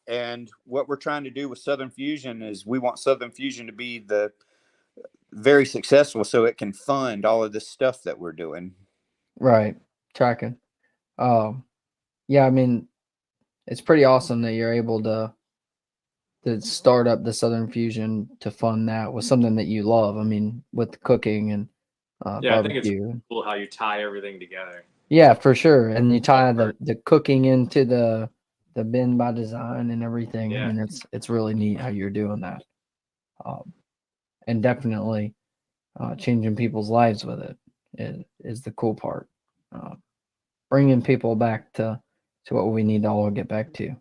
And what we're trying to do with Southern Fusion is we want Southern Fusion to be very successful, so it can fund all of this stuff that we're doing. Right. Tracking. Yeah, I mean, it's pretty awesome that you're able to start up the Southern Fusion to fund that with something that you love. I mean, with cooking and Yeah, I think it's barbecue. cool how you tie everything together. Yeah, for sure. And you tie the cooking into the bin by design and everything. I Yeah. mean, it's really neat how you're doing that. And definitely changing people's lives with it is the cool part. Bringing people back to what we need to all get back to,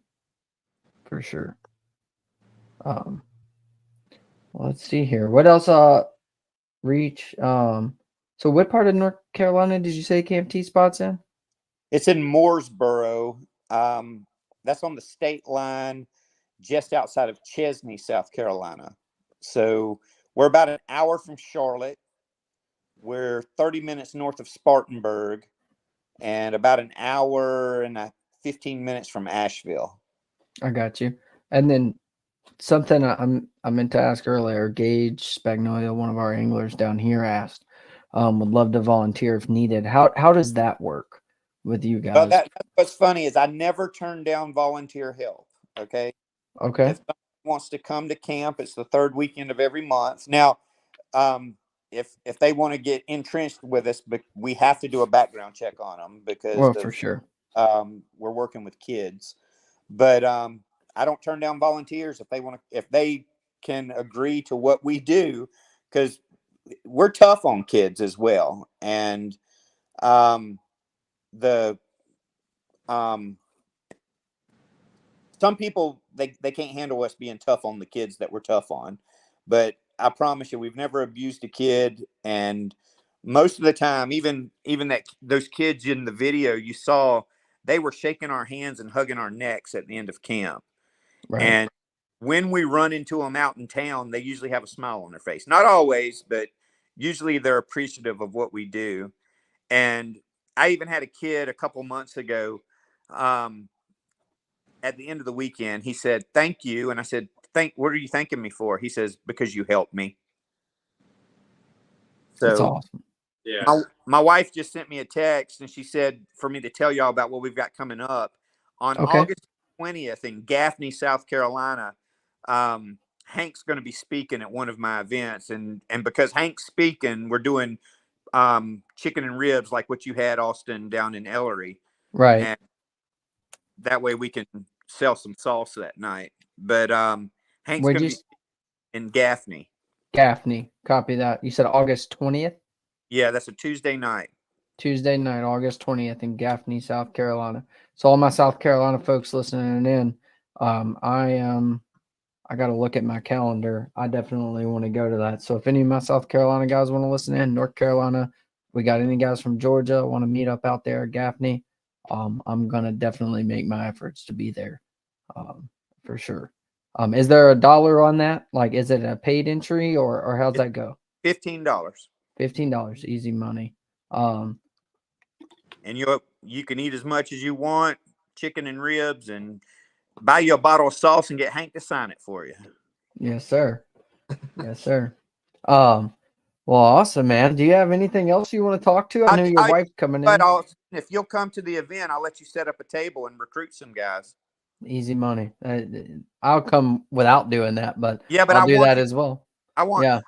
for sure. Let's see here. What else? Reach. So what part of North Carolina did you say Camp T Spot's in? It's in Mooresboro. That's on the state line just outside of Chesney, South Carolina. So we're about an hour from Charlotte. We're 30 minutes north of Spartanburg and about an hour and 15 minutes from Asheville. I got you. And then something I meant to ask earlier, Gage Spagnolia, one of our anglers down here, asked, would love to volunteer if needed. How does that work with you guys? Well, that's what's funny is I never turn down volunteer help. Okay. Okay. If someone wants to come to camp, it's the third weekend of every month. Now, if they want to get entrenched with us, but we have to do a background check on them because for sure. We're working with kids. But I don't turn down volunteers if they can agree to what we do, because we're tough on kids as well. And some people they can't handle us being tough on the kids that we're tough on, but I promise you, we've never abused a kid. And most of the time, even that those kids in the video you saw, they were shaking our hands and hugging our necks at the end of camp. Right. And when we run into them out in town, they usually have a smile on their face. Not always, but usually they're appreciative of what we do. And I even had a kid a couple months ago, at the end of the weekend, he said, "Thank you." And I said, what are you thanking me for? He says, "Because you helped me." So that's awesome. Yeah. My wife just sent me a text and she said for me to tell y'all about what we've got coming up on August 20th in Gaffney, South Carolina. Hank's going to be speaking at one of my events, and because Hank's speaking, we're doing chicken and ribs like what you had, Austin, down in Ellery. Right. And that way we can sell some salsa that night. But Hank's going to be in Gaffney. Gaffney. Copy that. You said August 20th? Yeah, that's a Tuesday night. Tuesday night, August 20th in Gaffney, South Carolina. So all my South Carolina folks listening in, I got to look at my calendar. I definitely want to go to that. So if any of my South Carolina guys want to listen in, North Carolina, we got any guys from Georgia want to meet up out there at Gaffney, I'm going to definitely make my efforts to be there, for sure. Is there $1 on that? Like, is it a paid entry or how's that go? $15. $15, easy money. And you can eat as much as you want, chicken and ribs, and buy you a bottle of sauce and get Hank to sign it for you. Yes, sir. Yes, sir. Well, awesome, man. Do you have anything else you want to talk to? I know your wife's coming in. If you'll come to the event, I'll let you set up a table and recruit some guys. Easy money. I'll come without doing that, but yeah, but I'll do that as well. I want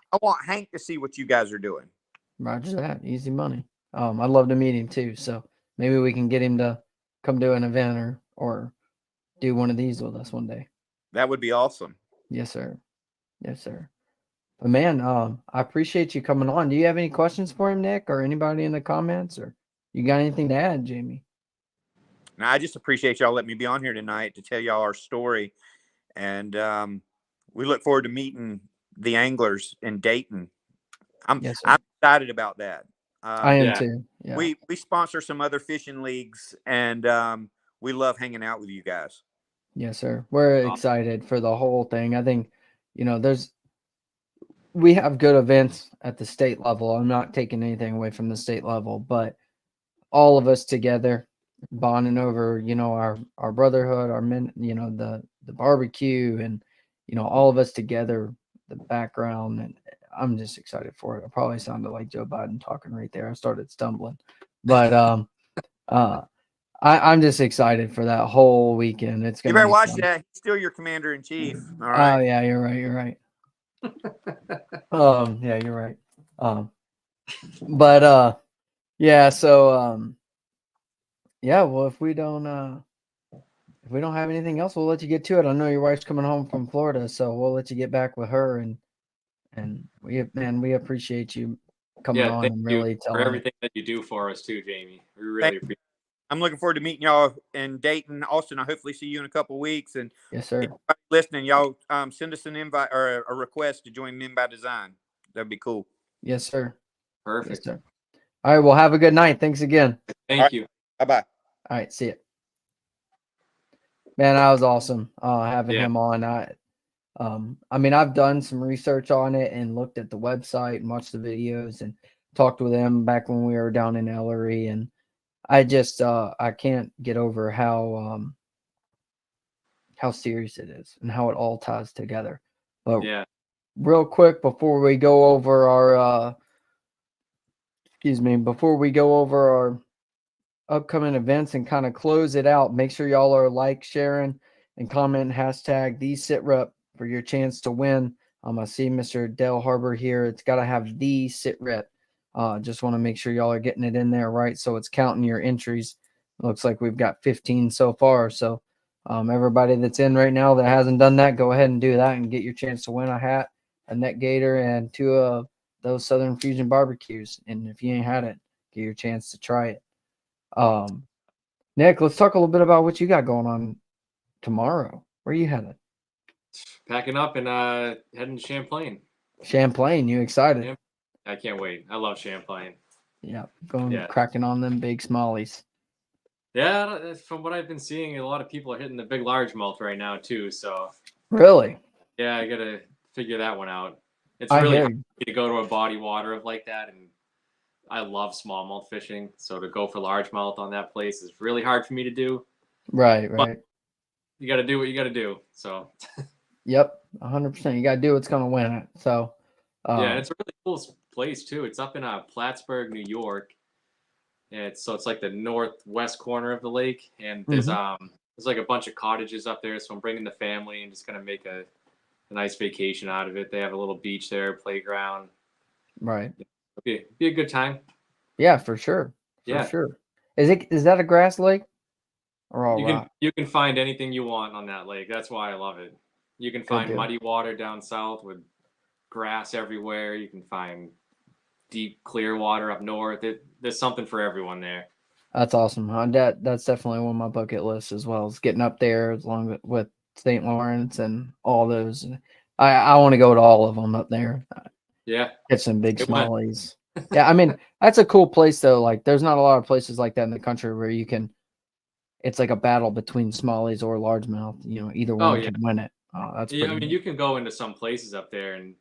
Hank to see what you guys are doing. Roger that. Easy money. I'd love to meet him too. So maybe we can get him to come do an event or do one of these with us one day. That would be awesome. Yes, sir. Yes, sir. But man, I appreciate you coming on. Do you have any questions for him, Nick, or anybody in the comments, or you got anything to add, Jamie? No, I just appreciate y'all letting me be on here tonight to tell y'all our story. And we look forward to meeting the anglers in Dayton. I'm excited about that. I am too. Yeah. We sponsor some other fishing leagues, and we love hanging out with you guys. Yes, sir. We're excited for the whole thing. I think, we have good events at the state level. I'm not taking anything away from the state level, but all of us together bonding over, our brotherhood, our men, the barbecue, and, all of us together, the background, and I'm just excited for it. I probably sounded like Joe Biden talking right there. I started stumbling, but I'm just excited for that whole weekend. It's gonna. You better watch that. He's still your commander in chief. All right. Oh yeah, you're right. You're right. Yeah, you're right. But yeah, so yeah, well, if we don't have anything else, we'll let you get to it. I know your wife's coming home from Florida, so we'll let you get back with her, and we appreciate you coming Yeah, on thank and you really for telling it. everything that you do for us too, Jamie. We really Thank appreciate I'm looking forward to meeting y'all in Dayton, Austin. I hopefully see you in a couple of weeks. And Yes, sir. anybody listening, y'all send us an invite or a request to join Men by Design. That'd be cool. Yes, sir. Perfect. Yes, sir. All right, well, have a good night. Thanks again. Thank you. Bye-bye. All right, see you. Man, that was awesome having Yeah. him on. I mean, I've done some research on it and looked at the website and watched the videos and talked with him back when we were down in Ellery, and I just I can't get over how serious it is and how it all ties together. But Yeah. real quick before we go over our upcoming events and kind of close it out, make sure y'all are sharing, and comment hashtag the SITREP for your chance to win. I see Mr. Dale Harbor here. It's got to have the SITREP. Just want to make sure y'all are getting it in there right, so it's counting your entries. It looks like we've got 15 so far. So everybody that's in right now that hasn't done that, go ahead and do that and get your chance to win a hat, a neck gaiter, and 2 of those Southern Fusion barbecues. And if you ain't had it, get your chance to try it. Nick, let's talk a little bit about what you got going on tomorrow. Where are you headed? Packing up and heading to Champlain. Champlain, you excited? Yeah. I can't wait. I love Champlain. Yeah, cracking on them big smallies. Yeah, from what I've been seeing, a lot of people are hitting the big largemouth right now too. So really, yeah, I gotta figure that one out. It's I really hear hard you. to go to a body water of like that, and I love smallmouth fishing. So to go for largemouth on that place is really hard for me to do. Right. But you got to do what you got to do. So Yep, 100%. You got to do what's going to win it. So yeah, and it's a really cool place too. It's up in Plattsburgh, New York. And it's like the northwest corner of the lake, and there's like a bunch of cottages up there. So I'm bringing the family and just gonna make a nice vacation out of it. They have a little beach there, playground. Right. It'll be a good time. Yeah, for sure. Yeah. For sure. Is that a grass lake or all rock? You can find anything you want on that lake. That's why I love it. You can find muddy water down south with grass everywhere. You can find deep, clear water up north. There's something for everyone there. That's awesome. That's definitely on my bucket list as well, as getting up there along with St. Lawrence and all those. I want to go to all of them up there. Yeah. Get some big smallies. Yeah, I mean, that's a cool place though. Like there's not a lot of places like that in the country where you can, it's like a battle between smallies or largemouth. You know, either one can win it. That's yeah. I pretty mean, you can go into some places up there and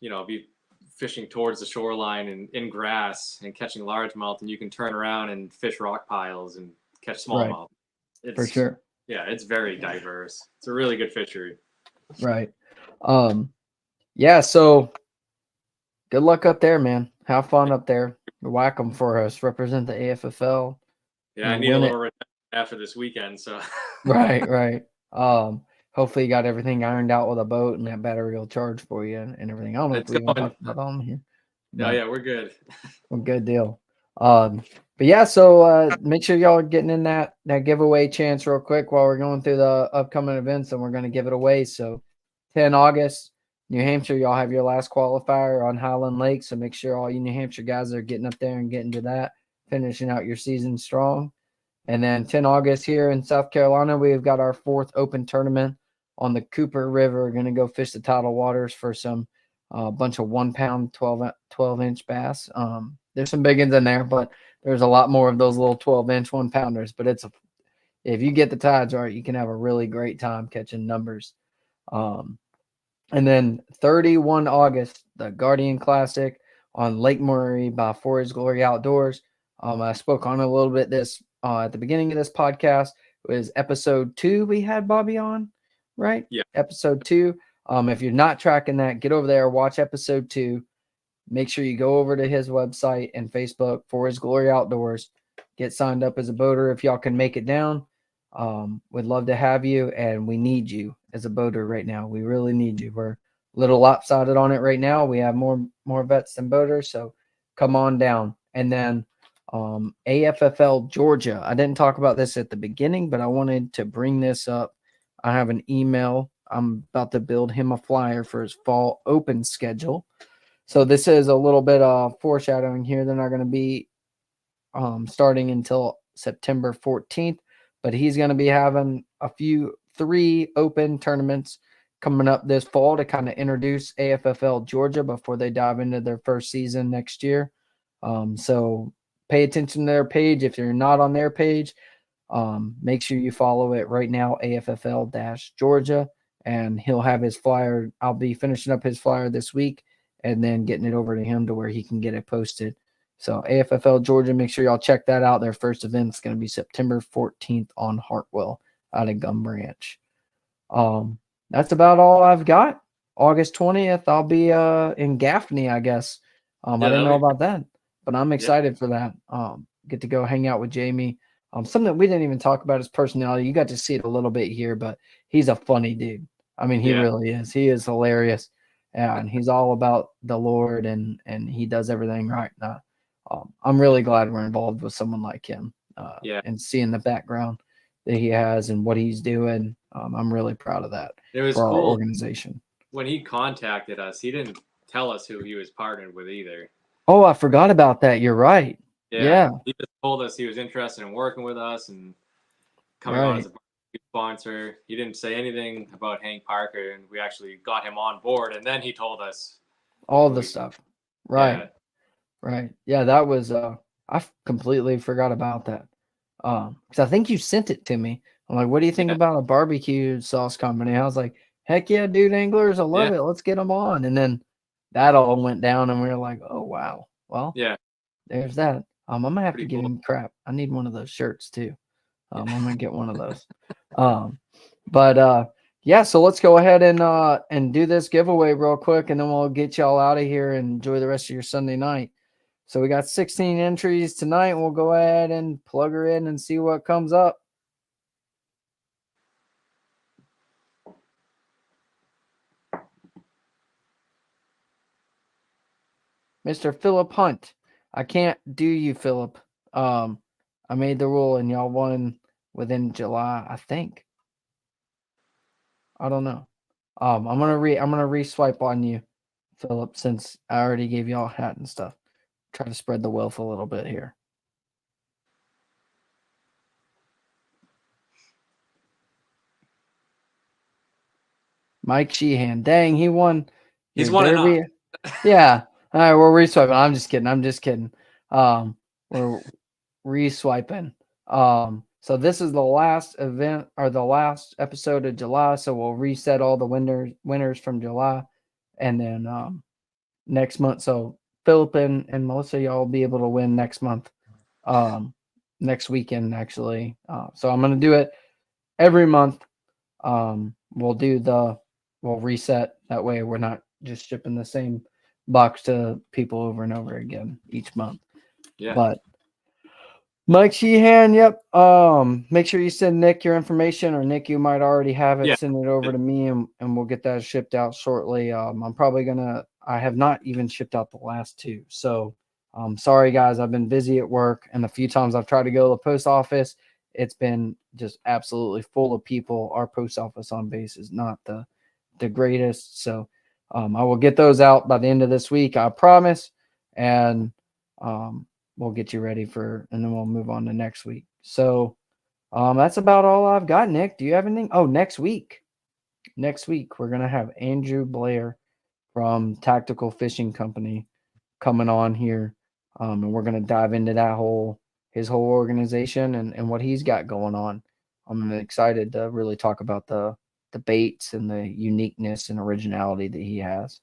be fishing towards the shoreline and in grass and catching largemouth, and you can turn around and fish rock piles and catch smallmouth. For sure. Yeah, it's very diverse. It's a really good fishery. Right. Yeah, so good luck up there, man. Have fun up there. Whack them for us. Represent the AFFL. Yeah, I need a little redemption after this weekend. So right. Hopefully you got everything ironed out with a boat and that battery will charge for you and everything. I don't know if we even talked about on here. Yeah, we're good. Well, good deal. But yeah, so make sure y'all are getting in that giveaway chance real quick while we're going through the upcoming events, and we're going to give it away. So 10 August, New Hampshire, y'all have your last qualifier on Highland Lake. So make sure all you New Hampshire guys are getting up there and getting to that, finishing out your season strong. And then 10 August here in South Carolina, we've got our 4th open tournament on the Cooper River. We're going to go fish the tidal waters for some bunch of 1 pound, 12-inch bass. There's some big ones in there, but there's a lot more of those little 12-inch 1-pounders. But if you get the tides right, you can have a really great time catching numbers. And then 31 August, the Guardian Classic on Lake Murray by For His Glory Outdoors. I spoke on it a little bit at the beginning of this podcast. It was episode 2 we had Bobby on, right? Yeah. Episode 2. If you're not tracking that, get over there, watch episode 2. Make sure you go over to his website and Facebook, For His Glory Outdoors. Get signed up as a boater if y'all can make it down. We'd love to have you, and we need you as a boater right now. We really need you. We're a little lopsided on it right now. We have more vets than boaters, so come on down. And then AFFL Georgia. I didn't talk about this at the beginning, but I wanted to bring this up. I have an email. I'm about to build him a flyer for his fall open schedule. So this is a little bit of foreshadowing here. They're not going to be starting until September 14th, but he's going to be having 3 open tournaments coming up this fall to kind of introduce AFFL Georgia before they dive into their first season next year. So pay attention to their page. If you're not on their page, make sure you follow it right now, AFFL-Georgia, and he'll have his flyer. I'll be finishing up his flyer this week and then getting it over to him to where he can get it posted. So AFFL Georgia, make sure y'all check that out. Their first event is going to be September 14th on Hartwell out of Gum Branch. That's about all I've got. August 20th, I'll be in Gaffney, I guess. I didn't know about that, but I'm excited for that. Get to go hang out with Jamie. Something that we didn't even talk about is personality. You got to see it a little bit here, but he's a funny dude. I mean, he really is. He is hilarious. And he's all about the Lord, and he does everything right now. I'm really glad we're involved with someone like him. And seeing the background that he has and what he's doing, I'm really proud of that. It was for cool. Our organization. When he contacted us, he didn't tell us who he was partnered with either. Oh, I forgot about that. You're right. Yeah. He just told us he was interested in working with us and coming on as a sponsor. He didn't say anything about Hank Parker, and we actually got him on board, and then he told us all the stuff. Right. Right. Yeah, that was I completely forgot about that. Because I think you sent it to me. I'm like, what do you think about a barbecue sauce company? I was like, heck yeah, dude, anglers, I love it. Let's get them on. And then that all went down, and we were like, oh wow. Well, there's that. I'm gonna have to give him crap. I need one of those shirts too. I'm gonna get one of those. Yeah, so let's go ahead and do this giveaway real quick, and then we'll get y'all out of here and enjoy the rest of your Sunday night. So we got 16 entries tonight. We'll go ahead and plug her in and see what comes up. Mr. Philip Hunt. I can't do you, Philip. I made the rule and y'all won within July, I think. I don't know. I'm gonna re-swipe on you, Philip, since I already gave y'all a hat and stuff. Try to spread the wealth a little bit here. Mike Sheehan. Dang, he won. He's won enough. Yeah. All right, we're re-swiping. I'm just kidding. We're re-swiping. So this is the last event or the last episode of July. So we'll reset all the winners from July, and then next month. So Philip and Melissa, y'all will be able to win next month, next weekend actually. So I'm gonna do it every month. We'll reset. That way we're not just shipping the same box to people over and over again each month. Yeah. But Mike Sheehan, yep. Make sure you send Nick your information, or Nick, you might already have it. Yeah. Send it over to me, and we'll get that shipped out shortly. I have not even shipped out the last 2. So sorry guys, I've been busy at work, and a few times I've tried to go to the post office. It's been just absolutely full of people. Our post office on base is not the greatest. So I will get those out by the end of this week, I promise. And we'll get you ready and then we'll move on to next week. So that's about all I've got. Nick, do you have anything? Oh, next week we're going to have Andrew Blair from Tactical Fishing Company coming on here. And we're going to dive into his whole organization and what he's got going on. I'm excited to really talk about the baits and the uniqueness and originality that he has.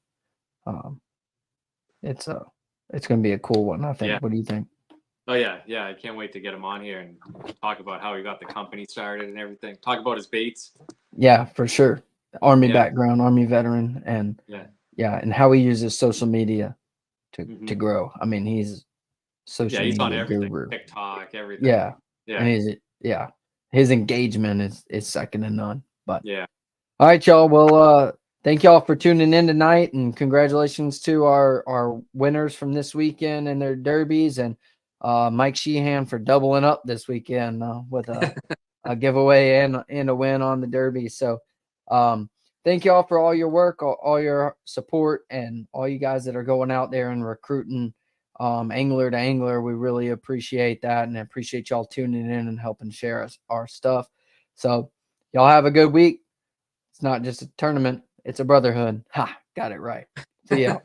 It's going to be a cool one, I think. Yeah. What do you think? Oh yeah. I can't wait to get him on here and talk about how he got the company started and everything. Talk about his baits. Yeah, for sure. Army background, Army veteran, and and how he uses social media to grow. I mean, he's social media he's on everything, guru. TikTok, everything. Yeah. And his engagement is second to none. But all right, y'all. Well, thank y'all for tuning in tonight, and congratulations to our winners from this weekend and their derbies, and Mike Sheehan for doubling up this weekend with a giveaway and a win on the derby. So thank y'all for all your work, all your support, and all you guys that are going out there and recruiting angler to angler. We really appreciate that, and I appreciate y'all tuning in and helping share our stuff. So y'all have a good week. It's not just a tournament, it's a brotherhood. Ha, got it right. See ya.